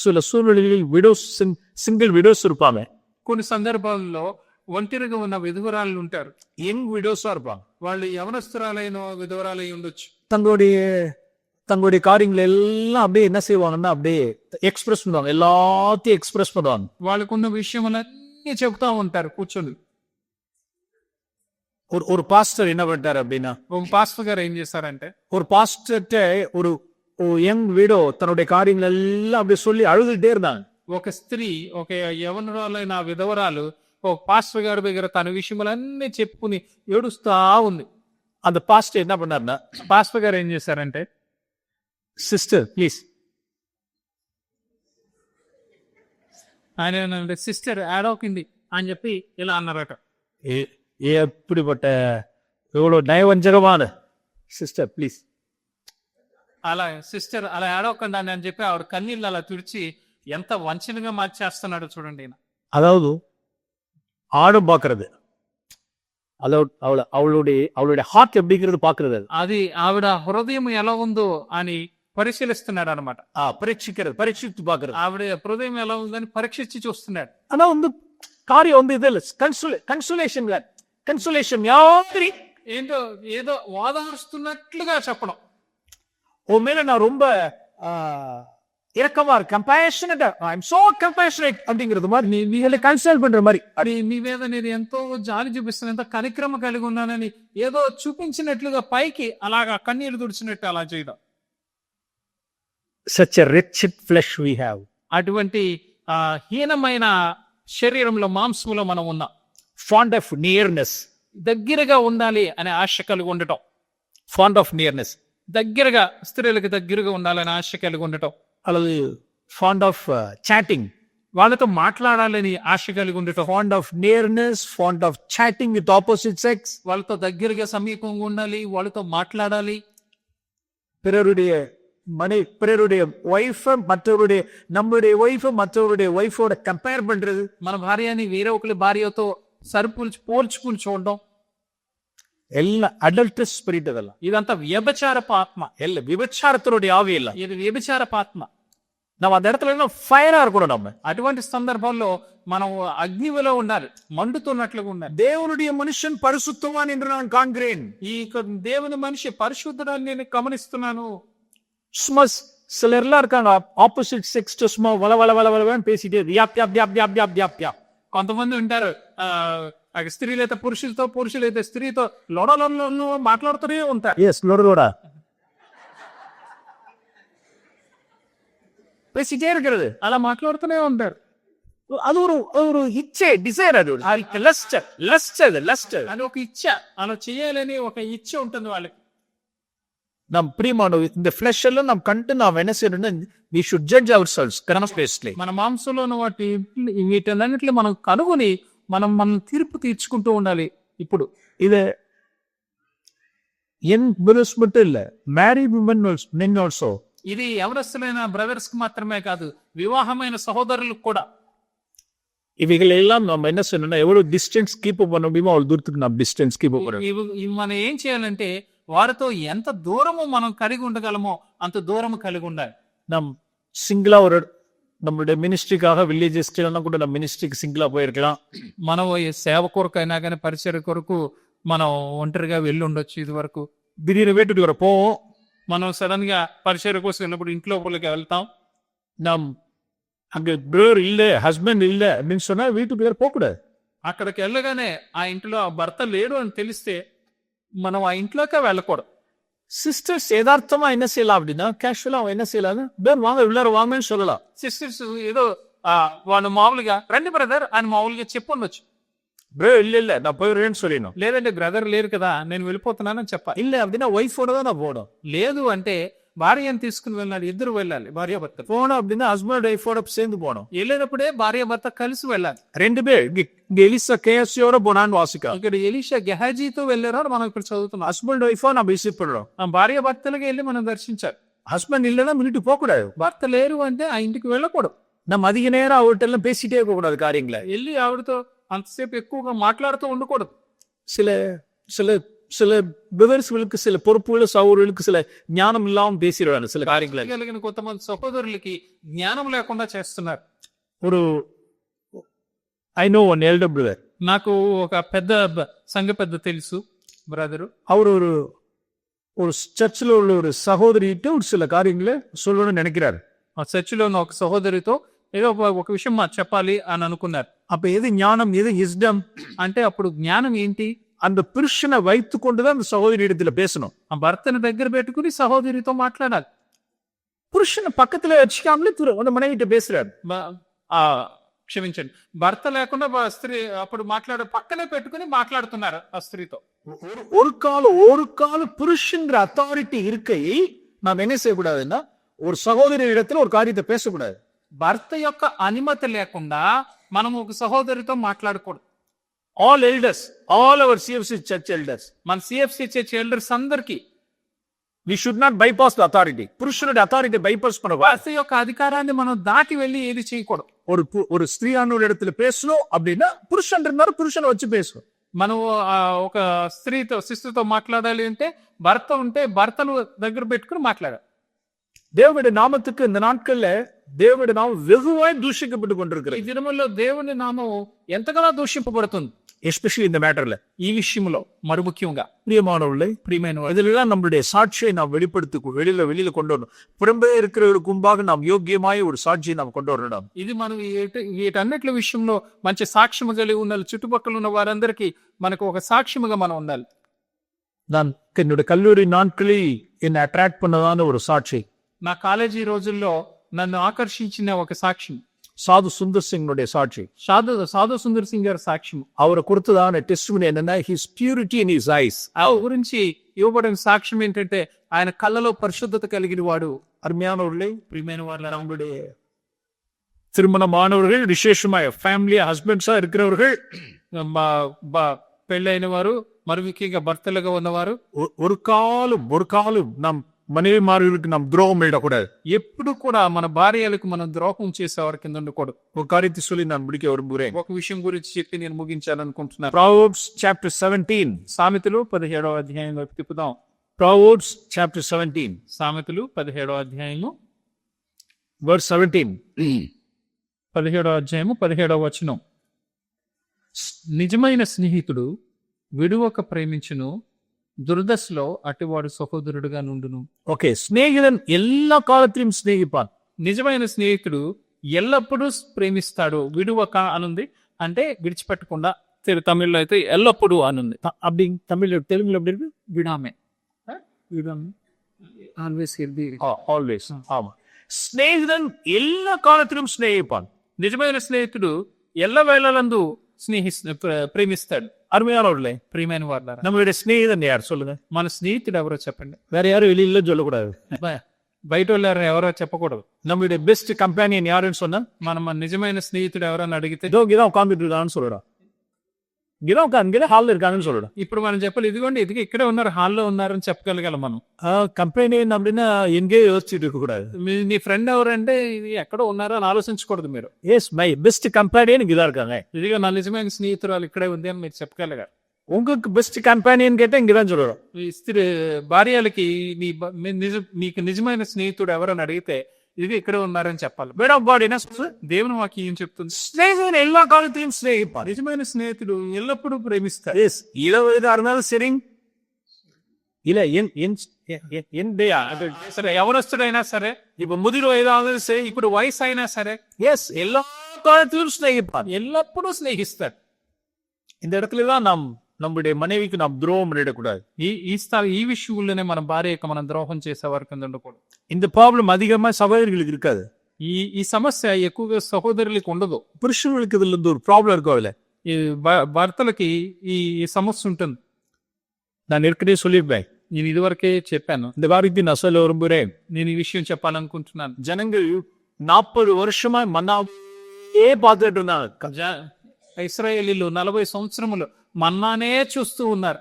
சில சூழ்நிலைகளில் விடோஸ், సింగిల్ విడోస్ இருப்பாங்க. కొన్ని సందర్భాల్లో ఒంటరిగా ఉన్న విధవరాలు ఉంటారు. యంగ్ విడోஸா இருப்பாங்க. వాళ్ళు యవనస్తురాలైన విధవరాలై ఉండొచ్చు. தங்களுடைய காரியங்களை எல்லாம் அப்படியே என்ன செய்வாங்கன்னா அப்படியே எக்ஸ்பிரஸ் பண்ணுவாங்க, எல்லாத்தையும் எக்ஸ்பிரஸ் பண்ணுவாங்க. వాళ్ళకున్న విషయములన్నీ చెప్తా ఉంటారు కూర్చొని. ஒரு பாஸ்டர் என்ன பண்ணிட்டாரு அப்படின்னா, ఒక పాస్టర్ గారు ఏం చేశారంటే ஒரு பாஸ்டர்ட்ட ஒரு யங் வீடோ தன்னுடைய காரியங்கள் எல்லாம் அப்படியே சொல்லி அழுதுகிட்டே இருந்தாங்க. ఒక స్త్రీ ఒక యవనరాలైన విధవరాలు ఒక పాస్టర్ గారి దగ్గర తన విషయములన్నీ చెప్పుకుని ఏడుస్తా ఉంది. அந்த பாஸ்டர் என்ன பண்ணாருன்னா, పాస్టర్ గారు ఏం చేశారంటే, சிஸ்டர் ப்ளீஸ், ఆయన సిస్టర్ ఏడవకింది అని చెప్పి ఇలా అన్నారట. எப்படிப்பட்ட எவ்வளவு நயவஞ்சகமான சிஸ்டர் ப்ளீஸ். అలా సిస్టర్ అలా ఏడవకండి అని చెప్పి ఆవిడ కన్నీళ్ళు అలా తుడిచి ఎంత వంచనగా మార్చేస్తున్నాడో చూడండి ఈయన. அதாவது ஆடும் பாக்குறது, அதாவது அவளுடைய ஹார்ட் எப்படிங்கிறது பாக்குறது, அது అది ఆవిడ హృదయం ఎలా ఉందో అని పరిశీలిస్తున్నాడు అనమాట. பரீட்சித்து பாக்குறது, ఆవిడ హృదయం ఎలా ఉందని పరీక్షించి చూస్తున్నాడు. ஆனா வந்து காரியம் வந்து இது கன்சுலேஷன் யாரி ఏంటో ఏదో ఓదారుస్తున్నట్లుగా చెప్పడం. உன் மேல நான் ரொம்ப இரக்கமா இருக்கு, கம்பேஷனேட்டா, ஐ அம் சோ கம்பேஷனேட் அப்படிங்கிறது மாதிரி நீ கன்சல்ட் பண்ற மாதிரி. అది నీ మీద నేను ఎంతో జాలి చూపిస్తాను, ఎంతో కనిక్రమ కలిగి ఉన్నానని ఏదో చూపించినట్లుగా పైకి అలాగా కన్నీళ్లు తుడిచినట్టు అలా చేయడం. such a wretched flesh we have. అటువంటి హీనమైన శరీరంలో మాంసంలో మనం ఉన్నాం. fond of nearness, దగ్గరగా ఉండాలి అనే ఆశ కలిగి ఉండటం. fond of nearness, దగ్గరగా స్త్రీలకు దగ్గరగా ఉండాలని ఆశ కలిగి ఉండటం. அல்லது fond of chatting, వాళ్ళతో మాట్లాడాలని ఆశ కలిగి ఉండటం. fond of nearness, fond of chatting with opposite sex, వాళ్ళతో దగ్గరగా సమీపంగా ఉండాలి, వాళ్ళతో మాట్లాడాలి. பிறருடைய பிறருடைய ஒய்ஃப மற்றவருடைய, நம்மளுடைய ஒய்ஃப மற்றவருடைய ஒய்ஃபோட கம்பேர் பண்றது, మన భార్యని వేరే ఒకరి భార్యతో పోల్చుకుని చూడడం, எல்லாம் அடல்ட்ரஸ் ஸ்பிரிட். அதெல்லாம் ఇదంతా వ్యభిచారపు ఆత్మ. எல்லாம் விபச்சாரத்தினுடைய ஆவி. எல்லாம் ఇది వ్యభిచారపు ఆత్మ. நம்ம அந்த இடத்துல எல்லாம் ஃபயரா இருக்கணும். நம்ம అటువంటి సందర్భంలో మనం అగ్నిలో ఉండాలి, మండుతున్నట్లుగా ఉండాలి. தேவனுடைய மனுஷன் பரிசுத்தவான் என்று நான் காண்கிறேன். ఈ దేవుని మనిషి పరిశుద్ధుడని నేను గమనిస్తున్నాను. சும்மா சிலர்லாம் இருக்காங்க, ஆப்போசிட் செக்ஸ் சும்மா வள வள வள வளன்னு பேசிட்டே யாப் யாப் யாப் யாப் யாப் யாப் யாப். కొంతమంది ఉంటారు, స్త్రీలైతే పురుషులతో, పురుషులైతే స్త్రీతో లొడలో మాట్లాడుతూనే ఉంటారు. எஸ் லோடா பேசிட்டே இருக்கிறது, అలా మాట్లాడుతూనే ఉంటారు. அது ஒரு இச்சை, டிசைர், அது லஸ்ட். అది ఒక ఇచ్చ, అలా చేయాలని ఒక ఇచ్చ ఉంటుంది వాళ్ళకి. நம் பிரியமான இந்த ஃபிளஷ் எல்லாம் நாம் கண்டு நாம் என்ன செய்யணும், we should judge ourselves honestly. మన మాంసంలో ఉన్న వీటన్నిటిని మనం కనుగొని మనం తీర్పు తీర్చుకుంటూ ఉండాలి. ఇప్పుడు இது என் பிரதர்ஸ் மட்டும் இல்ல, மேரிட் விமன் ஆல்சோ. ఇది ఎవరస్తులైన బ్రదర్స్ కి మాత్రమే కాదు, వివాహమైన సహోదరులకు కూడా. இவைகள் எல்லாம் நம்ம என்ன செய்யணும்னா, எவ்வளவு டிஸ்டன்ஸ் கீப் பண்ண முடியுமோ அவ்வளவு தூரத்துக்கு நம்ம டிஸ்டன்ஸ் கீப் பண்ணணும். ఇవి మనం ఏం చేయాలంటే వారితో ఎంత దూరము మనం కలిగి ఉండగలమో అంత దూరము కలిగి ఉండాలి. நம் சிங்கிளா நம்மளுடைய மினிஸ்ட்ரிக்காக வில்லேஜஸ்க்கு எல்லாம் கூட நம்ம மினிஸ்ட்ரிக்கு சிங்கிளா போயிருக்கலாம். మనం సేవ కొరకు అయినా కానీ, పరిచయ కొరకు మనం ఒంటరిగా వెళ్ళి ఉండొచ్చు. ఇది వరకు திடீர்னு வீட்டுக்கு வர போவோம், మనం సడన్ గా పరిచయ కోసం వెళ్ళినప్పుడు ఇంట్లో వాళ్ళకి వెళ్తాం. நம் அங்க பிரதர் இல்ல, ஹஸ்பண்ட் இல்ல அப்படின்னு சொன்னா வீட்டுக்கு வேற போக கூடாது. అక్కడికి వెళ్ళగానే ఆ ఇంట్లో ఆ భర్త లేడు అని తెలిస్తే మనం ఆ ఇంట్లోకే వెళ్ళకూడదు. சிஸ்டர்ஸ் யதார்த்தமா என்ன செய்யலாம் அப்படின்னா, கேஷுவலா அவன் என்ன செய்யலாம், பேர் வாங்க உள்ளார வாங்கன்னு சொல்லலாம். సిస్టర్స్ ఏదో వాళ్ళు మామూలుగా రండి బ్రదర్ అని మామూలుగా చెప్పొచ్చు. బ్రో இல்ல நான் போயிடுறேன்னு சொல்லணும். లేదంటే బ్రదర్ లేరు కదా నేను వెళ్ళిపోతున్నానని చెప్పాలి. இல்ல அப்படின்னா ஒய்ஃபோட தான் நான் போகணும். లేదు అంటే భార్యను తీసుకుని వెళ్ళాలి, ఇద్దరు వెళ్ళాలి, భార్య భర్త. போனோம் அப்படின்னா ஹஸ்பண்ட் ஒய்ஃபோட சேர்ந்து போகணும். వెళ్ళినప్పుడే భార్య భర్త కలిసి వెళ్ళాలి. ரெண்டு பேர் இங்க எலிசா கேஎஸ்சியோட போனான்னு வாசிக்கா. ఇక్కడ ఎలీషా గెహాజీతో వెళ్ళారో మనం ఇక్కడ చదువుతున్నాం. ஹஸ்பண்ட் ஒய்ஃபா நம்ம விசிட் பண்றோம். భార్య భర్తలకు వెళ్ళి మనం దర్శించాలి. ஹஸ்பண்ட் இல்லைன்னா வீட்டுக்கு போக கூடாது. భర్త లేరు అంటే ఆ ఇంటికి వెళ్ళకూడదు. நம்ம அதிக நேரம் அவர்கிட்ட எல்லாம் பேசிட்டே இருக்க கூடாது காரியங்களை. వెళ్ళి ఆవిడతో అంతసేపు ఎక్కువగా మాట్లాడుతూ ఉండకూడదు. சில சில சில பிரதர்ஸ்களுக்கு சில பொறுப்புகள், சகோதரர்களுக்கு சில ஞானம் இல்லாம பேசிடுவாங்க சில காரியங்களை. కలిగిన కొంతమంది సహోదరులకి జ్ఞానం లేకుండా చేస్తున్నారు. ஒரு I know one elder brother. నాకు ఒక పెద్ద సంఘ పెద్ద తెలుసు, బ్రదరు. அவர் ஒரு சர்ச்சில் உள்ள ஒரு சகோதரிட்டு ஒரு சில காரியங்களை சொல்லணும்னு நினைக்கிறாரு. ఆ చర్చిలో ఉన్న ఒక సహోదరితో ఏదో ఒక విషయం చెప్పాలి అని అనుకున్నారు. அப்ப எது ஞானம், எது விஸ்டம் అంటే అప్పుడు జ్ఞానం ఏంటి, அந்த புருஷனை வைத்து கொண்டுதான் அந்த சகோதரி இடத்துல பேசணும். ఆ భర్తను దగ్గర పెట్టుకుని సహోదరితో మాట్లాడాలి. புருஷனை பக்கத்துல வச்சுக்காமலே அந்த மனைவிட்ட பேசுறாரு. క్షమించండి, భర్త లేకుండా స్త్రీ అప్పుడు పక్కనే పెట్టుకుని మాట్లాడుతున్నారు ఆ స్త్రీతో. ஒரு கால புருஷன்ற அத்தாரிட்டி இருக்கை நாம் என்ன செய்யக்கூடாதுன்னா ஒரு சகோதரி இடத்துல ஒரு காரியத்தை பேசக்கூடாது. భర్త యొక్క అనుమతి లేకుండా మనం ఒక సహోదరితో మాట్లాడకూడదు. All elders, all our CFC church elders, మన సిఎఫ్సి చర్చ్ ఎల్డర్స్ అందరికి we should not bypass the authority. புருஷனுடைய அத்தாரிட்டி பைபாஸ் பண்ணக்கூடாது. భర్త యొక్క అధికారాన్ని మనం దాటి వెళ్ళి ఏది చేయకూడదు. ஒரு ஸ்திரீயான இடத்துல பேசணும் அப்படின்னா புருஷன் இருந்தாரு, புருஷனை வச்சு பேசணும். మనం ఒక శిస్తుతో మాట్లాడాలి అంటే భర్త ఉంటే భర్తను దగ్గర పెట్టుకుని మాట్లాడాలి. தேவனுடைய நாமத்துக்கு இந்த நாட்கள்ல தேவனுடைய நாமம் வெகுவாய் தூஷிக்கப்பட்டு கொண்டிருக்கிறது. ఈ దినముల్లో దేవుని నామం ఎంతగానో దూషింపబడుతుంది, எஸ்பெஷலி இந்த மேட்டர்ல. ఈ విషయంలో మరి ముఖ్యంగా. பிரியமானவர்களே, இதெல்லாம் நம்முடைய சாட்சியை நாம் வெளியில கொண்டு வரணும். புறம்பே இருக்கிறவர்களுக்கு முன்பாக நாம் யோக்கியமாய் ஒரு சாட்சியை நாம் கொண்டு வரணும். ఇది మనం వీటన్నిటి విషయంలో మంచి సాక్ష్యము కలిగి ఉండాలి. చుట్టుపక్కల ఉన్న వారందరికీ మనకు ఒక సాక్ష్యముగా మనం ఉండాలి. நான் என்னுடைய கல்லூரி நாட்களில் என்னை அட்ராக்ட் பண்ணதான ஒரு சாட்சி, నా కాలేజీ రోజుల్లో నన్ను ఆకర్షించిన ఒక సాక్ష్యం சாது சுந்தர் சிங்குடைய சாட்சி. సాధు సుందర్ సింగ్ గారి సాక్ష్యం. அவரை கொடுத்ததான டெஸ்டிமனி என்னன்னா his purity in his eyes. ఆ గురించి ఇవ్వబడిన సాక్ష్యం ఏంటంటే ఆయన కళ్ళలో పరిశుద్ధత కలిగిన వాడు. அருமையானவர்களே, ప్రియమైన వాళ్ళ நம்முடைய திருமணமானவர்கள், விசேஷமாய் ஃபேமிலி ஹஸ்பண்ட்ஸா இருக்கிறவர்கள், పెళ్ళైన వారు, మరి ముఖ్యంగా భర్తలుగా ఉన్నవారు ஒரு காலம் நம் மனைவிமார்களுக்கு நாம் துரோகம் இடக்கூடாது. ఎప్పుడు కూడా మన భార్యలకు మనం ద్రోహం చేసేవారి కింద ఉండకూడదు. ஒரு காரியத்தை சொல்லி நான் முடிக்க விரும்புகிறேன். ఒక విషయం గురించి చెప్పి నేను ముగించాలనుకుంటున్నాను. Proverbs chapter 17. సామెతలు 17వ అధ్యాయంలో తిప్పుదాం. Proverbs chapter 17. సామెతలు 17వ అధ్యాయము verse 17. 17వ అధ్యాయము 17వ వచనం. నిజమైన స్నేహితుడు విడువక ప్రేమించును, దుర్దశలో అటివాడు సహోదరుడుగా నుండును. ఓకే, స్నేహితుడు எல்லா காலத்திலும் స్నేహిపాన్. నిజమైన స్నేహితుడు ఎల్లప్పుడూ ప్రేమిస్తాడు. విడువక అనుంది అంటే విడిచిపెట్టకుండా. తమిళ్లో అయితే ఎల్లప్పుడూ అనుంది. அப்படி தமிழ்ல தெலுங்குல எப்படி இருக்கு? విడామే, ఆల్వేస్ ఆల్వేస్. ఆమా, స్నేహితుడు எல்லா காலத்திலும் స్నేహిపాన్. నిజమైన స్నేహితుడు ఎల్ల వేళలందు ప్రేమిస్తాడు. அருமையானவர்களே, ప్రియమైన వాళ్ళారా, நம்மளுடைய ஸ்நேகிதன் யார் சொல்லுங்க? మన స్నేహితుడు ఎవరో చెప్పండి. வேற யாரும் வெளியில சொல்லக்கூடாது. బయట వాళ్ళు ఎవరో చెప్పకూడదు. நம்மளுடைய பெஸ்ட் கம்பெனியன் யாருன்னு சொன்னா, మన నిజమైన స్నేహితుడు ఎవరని అడిగితే இதான் உட்காந்துட்டு இருக்கான்னு சொல்லலாம். இதான் உட்காந்து హాల్లో இருக்காங்கன்னு சொல்லலாம். ఇప్పుడు మనం చెప్పాలి, ఇదిగోండి ఇదిగో ఇక్కడే ఉన్నారు, హాల్లో ఉన్నారని చెప్పగలగాలి మనం. கம்பெனியன் அப்படின்னா எங்கேயோ யோசிச்சுட்டு இருக்க கூடாது. నీ ఫ్రెండ్ ఎవరంటే ఇది ఎక్కడో ఉన్నారో అని ఆలోచించకూడదు మీరు. எஸ், மை பெஸ்ட் கம்பெனியன் இங்கதான் இருக்காங்க. ఇదిగో నా నిజమైన స్నేహితురాలు ఇక్కడే ఉంది అని మీరు చెప్పగలగాలి. உங்களுக்கு பெஸ்ட் கம்பெனியன் கேட்டா இங்கதான் சொல்லணும். స్త్రీ భార్యలకి నీకు నిజమైన స్నేహితుడు ఎవరని అడిగితే ఇది ఇక్కడే ఉన్నారని చెప్పాలి. దేవుని వాక్యం ఏం చెప్తుంది? స్నేహితుడు எல்லா காலத்தையும் స్నేహిப்பான். నిజమైన స్నేహితుడు ఎల్లప్పుడూ ప్రేమిస్తాడు. எஸ், இளவயதா இருந்தாலும் சரி, இல்ல సరే ఎవరొస్తుడైనా సరే, ఇప్పుడు ముదిరు ఏదైనా సరే, ఇప్పుడు వయసు అయినా సరే, எஸ், எல்லா காலத்திலும் స్నేహిப்பான். ఎల్లప్పుడూ స్నేహిస్తాడు. இந்த இடத்துலதான் நாம் நம்முடைய மனைவிக்கு நாம் துரோகம் பண்ணிடக்கூடாது. ఈ విషయంలోనే మన భార్యకు మనం ద్రోహం చేసేవారి కింద ఉండకూడదు. இந்த ப்ராப்ளம் அதிகமா சகோதரிகளுக்கு இருக்காது. ఈ సమస్య ఎక్కువగా సహోదరులకు ఉండదు. புருஷர்களுக்கு இதுல இருந்து ஒரு ப்ராப்ளம் இருக்கும். ఈ భర్తలకి ఈ సమస్య ఉంటుంది. நான் ஏற்கனவே சொல்லியிருப்பேன், నేను ఇదివరకే చెప్పాను. இந்த வாரத்தை நான் சொல்ல விரும்புகிறேன். నేను ఈ విషయం చెప్పాలనుకుంటున్నాను. ஜனங்கள் 40 வருஷமா மன்னாவே பார்த்துட்டு இருந்தாங்க. ఇశ్రాయేలీలు 40 సంవత్సరములు మన్నానే చూస్తూ ఉన్నారు.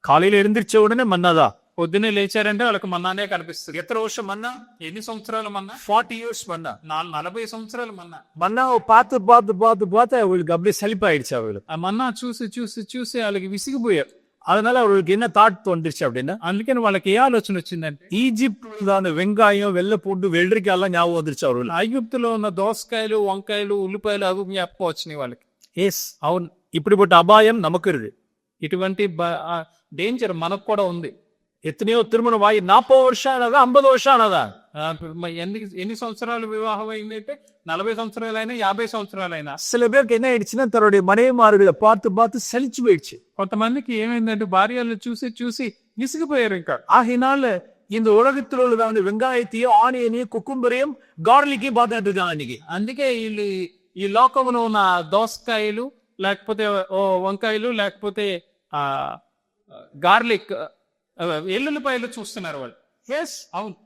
காலையில எழுந்திரிச்ச உடனே மன்னாதா. పొద్దునే లేచారంటే వాళ్ళకి మన్నానే కనిపిస్తుంది. எத்தனை வருஷம் மன்னா? ఎన్ని సంవత్సరాలు మన్నా? 40 years மன்னா. 40 సంవత్సరాలు మన్నా. மன்னாவை பார்த்து பார்த்து பார்த்து பார்த்து அவங்களுக்கு அப்படியே சலிப்பாயிடுச்சு. அவங்களுக்கு ఆ మన్నా చూసి చూసి చూసి వాళ్ళకి విసిగిపోయారు. அதனால அவர்களுக்கு என்ன தாட் தோன்றுச்சு அப்படின்னா, అందుకని వాళ్ళకి ఏ ఆలోచన వచ్చిందంటే, ఈజిప్ట్ அந்த வெங்காயம், வெள்ளை பூண்டு, வெள்ளரிக்காய் எல்லாம் ஞாபகம் வந்துருச்சு அவர்கள். ఐగుప్తులో ఉన్న దోసకాయలు, వంకాయలు, ఉల్లిపాయలు అవి జ్ఞాపకం వచ్చినాయి వాళ్ళకి. எஸ், అవును, இப்படிப்பட்ட அபாயம் நமக்கு இருக்கு. ఇటువంటి డేంజర్ మనకు కూడా ఉంది. எத்தனையோ திருமணம் ஆகி 40 வருஷம் ஆனதா 50 வருஷம் ஆனதா? ఎన్ని సంవత్సరాలు వివాహం అయిందంటే 40 సంవత్సరాలైనా 50 సంవత్సరాలైనా. சில பேருக்கு என்ன ஆயிடுச்சுன்னா தன்னுடைய மனைவிமார்களை பார்த்து பார்த்து சலிச்சு போயிடுச்சு. కొంతమందికి ఏమైందంటే భార్యలు చూసి చూసి విసిగిపోయారు. ఇంకా ஆகினால இந்த உலகத்தில் உள்ளதான வெங்காயத்தையும் ஆனியனையும் குக்கும்பரையும் கார்லிக்கையும் பார்த்துட்டு இருக்காங்க இன்னைக்கு. అందుకే వీళ్ళు ఈ లోకంలో ఉన్న దోసకాయలు లేకపోతే వంకాయలు లేకపోతే గార్లిక్ ఎల్లుల్లిపాయలు చూస్తున్నారు వాళ్ళు. எஸ், అవును.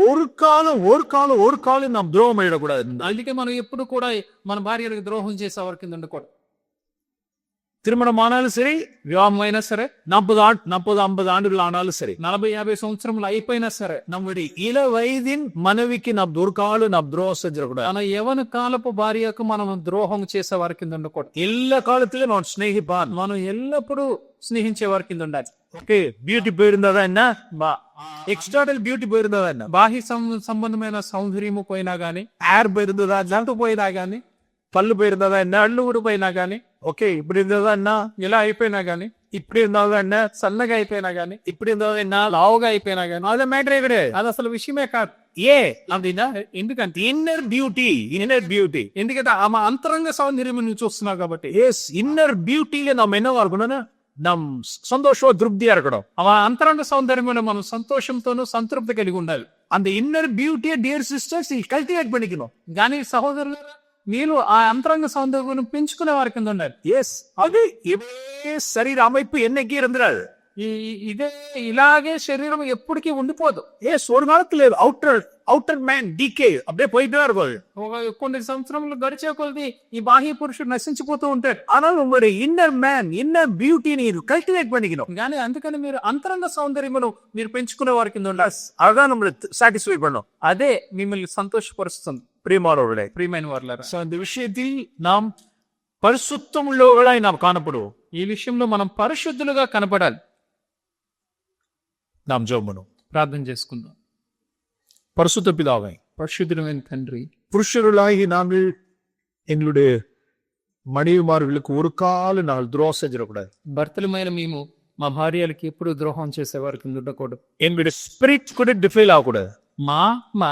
ஒரு காலம் நாம் துரோகம் பண்ணிடக்கூடாது. అందుకే మనం ఎప్పుడు కూడా మన భార్యలకు ద్రోహం చేసేవారి కింద ఉండకూడదు. திருமணம் ஆனாலும் சரி, వివాహం అయినా సరే, 40-50 ஆண்டுகள் ஆனாலும் சரி, 40-50 సంవత్సరములు అయిపోయినా సరే, நம்முடைய இள வயதின் மனைவிக்கு நாம் ஒரு காலம் நாம் துரோகம் செஞ்சிடக்கூடாது. మన యవన కాలపు భార్యకు మనం ద్రోహం చేసేవారి కింద ఉండకూడదు. எல்லா காலத்திலும் நான் ஸ்நேகிப்பான். మనం ఎల్లప్పుడూ స్నేహించే వారి కింద ఉండాలి. ஓகே, பியூட்டி போயிருந்ததா என்ன, எக்ஸ்டர்னல் பியூட்டி போயிருந்ததா என்ன, బాహ్య సంబంధమైన సౌందర్యము పోయినా గానీ, ஹேர் போயிருந்ததா, జంతు పోయినా గానీ, பல்லு போயிருந்ததா என்ன, అల్లు ఊడిపోయినా గానీ, ஓகே இப்படி இருந்ததா என்ன, ఇలా అయిపోయినా గానీ, இப்படி இருந்தாதான் என்ன, సన్నగా అయిపోయినా గానీ, இப்படி இருந்தாதான் என்ன, లావుగా అయిపోయినా గానీ, அது மேட்டரே கிடையாது. అది అసలు విషయమే కాదు. ఏ அப்படின்னா ఎందుకంటే இன்னர் பியூட்டி. ఎందుకంటే ఆమె అంతరంగ సౌందర్యం నువ్వు చూస్తున్నావు కాబట్టి. எஸ், இன்னர் பியூட்டில நம்ம என்னவா இருக்கணும்னா நம் சந்தோஷம் திருப்தியா இருக்கணும். ఆ అంతరంగ సౌందర్యంలో మనం సంతోషంతోనూ సంతృప్తి కలిగి ఉండాలి. அந்த இன்னர் பியூட்டியை டியர் சிஸ்டர்ஸ் கல்டிவேட் பண்ணிக்கணும். కానీ సహోదరులు, మీరు ఆ అంతరంగ సౌందర్యం పెంచుకునే వారి కింద ఉండాలి. எஸ், அது இதே சரீர அமைப்பு என்னைக்கு இருந்துடாது. ఇదే ఇలాగే శరీరం ఎప్పటికీ ఉండిపోదు. எஸ், ஒரு காலத்துல அவுட்டர் மேன் டிகே அப்படியே போயிட்டே இருக்கும். కొన్ని సంవత్సరములు గడిచే కొలది ఈ బాహ్య పురుషుడు నశించిపోతూ ఉంటాడు. ஆனால் உங்களுடைய இன்னர் பியூட்டி நீர் கல்டிவேட் பண்ணிக்கணும். కానీ అందుకని మీరు అంతరంగ సౌందర్యమును మీరు పెంచుకునే వారి కింద ఉండాలి. அதுதான் நம்மளை சாட்டிஸ்ஃபை பண்ணும். అదే మిమ్మల్ని సంతోషపరుస్తుంది. பிரியமானவர்களே, ప్రియమైన వారలారా, இந்த விஷயத்தில் நாம் பரிசுத்தம் உள்ளவர்களாய் நாம் காணப்படுவோம். ఈ విషయంలో మనం పరిశుద్ధులుగా కనపడాలి. நாம் ஜெபம் பண்ணுவோம். ప్రార్థన చేసుకుందాం. பரிசுத்த பிதாவே, పరిశుద్ధుడైన తండ్రి, புருஷர்களாகி நாங்கள் எங்களுடைய மனைவிமார்களுக்கு ஒரு காலம் நாங்கள் துரோகம் செஞ்சிடக்கூடாது. భర్తలమైన మేము మా భార్యలకి ఎప్పుడు ద్రోహం చేసేవారి కింద ఉండకూడదు. எங்களுடைய ஸ்பிரிட் கூட டிஃபைல் ஆகக்கூடாது. మా ఆత్మ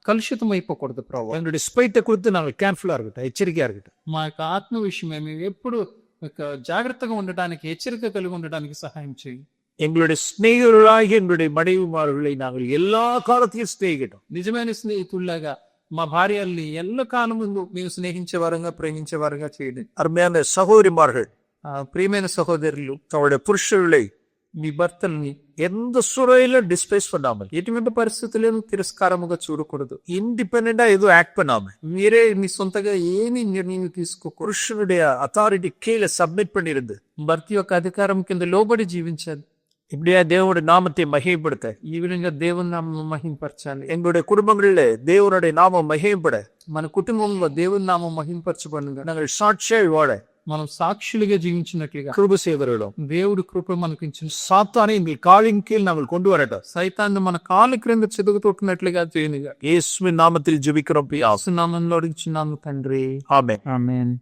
కలుషితం అయిపోకూడదు ప్రభు. எங்களுடைய ஸ்பிரிட்டை குறித்து நாங்கள் கேர்ஃபுல்லா இருக்கட்டும், எச்சரிக்கையா இருக்கட்டும். మా యొక్క ఆత్మ విషయమే మేము ఎప్పుడు జాగ్రత్తగా ఉండటానికి, హెచ్చరిక కలిగి ఉండటానికి సహాయం చేయి. எங்களுடைய ஸ்நேகிதர்களாகி எங்களுடைய மனைவிமார்களை நாங்கள் எல்லா காலத்தையும் ஸ்நேகிட்டோம். నిజమైన స్నేహితుల్లాగా మా భార్యల్ని ఎల్ల కాలం ముందు మేము స్నేహించే వారంగా, ప్రేమించే వారంగా చేయండి. அருமையான சகோதரிமார்கள், ప్రియమైన సహోదరులు, அவருடைய புருஷர்களை మీ భర్తల్ని எந்த சூழலிலும் டிஸ்பேஸ் பண்ணாமல், ఎటువంటి పరిస్థితులను తిరస్కారముగా చూడకూడదు. இண்டிபெண்டா எதுவும் ஆக்ட் பண்ணாமல், మీరే మీ సొంతగా ఏమి నిర్ణయం తీసుకోకూడదు. புருஷனுடைய அத்தாரிட்டி கீழே சப்மிட் பண்ணிருந்து భర్త యొక్క అధికారం కింద లోబడి జీవించాలి. இப்படியா தேவனுடைய நாமத்தை மகிமைப்படுத்த, ఈ విధంగా దేవుని నామం మహింపరచాలి. எங்களுடைய குடும்பங்களில் தேவனுடைய நாமம் மகிமைப்பட, మన కుటుంబంలో దేవుని నామం మహింపరచబడుగా நாங்கள் சாட்சியாய் வாழ మనం సాక్షులుగా జీవించినట్లుగా கிருபை செய்வர்களும் దేవుడు కృప మనకు ఇచ్చిన சாத்தானை எங்கள் காலின் கீழ் நாங்கள் கொண்டு வரட்டும். సైతాన్ని మన కాళ్ళ క్రింద చెదుగుతొట్టినట్లుగా చేయనిగా இயேசுவின் நாமத்தில் ஜெபிக்கிறோம் பிதாவே. నామంలో ఇచ్చినాము తండ్రి. ஆமென். ఆమేన్.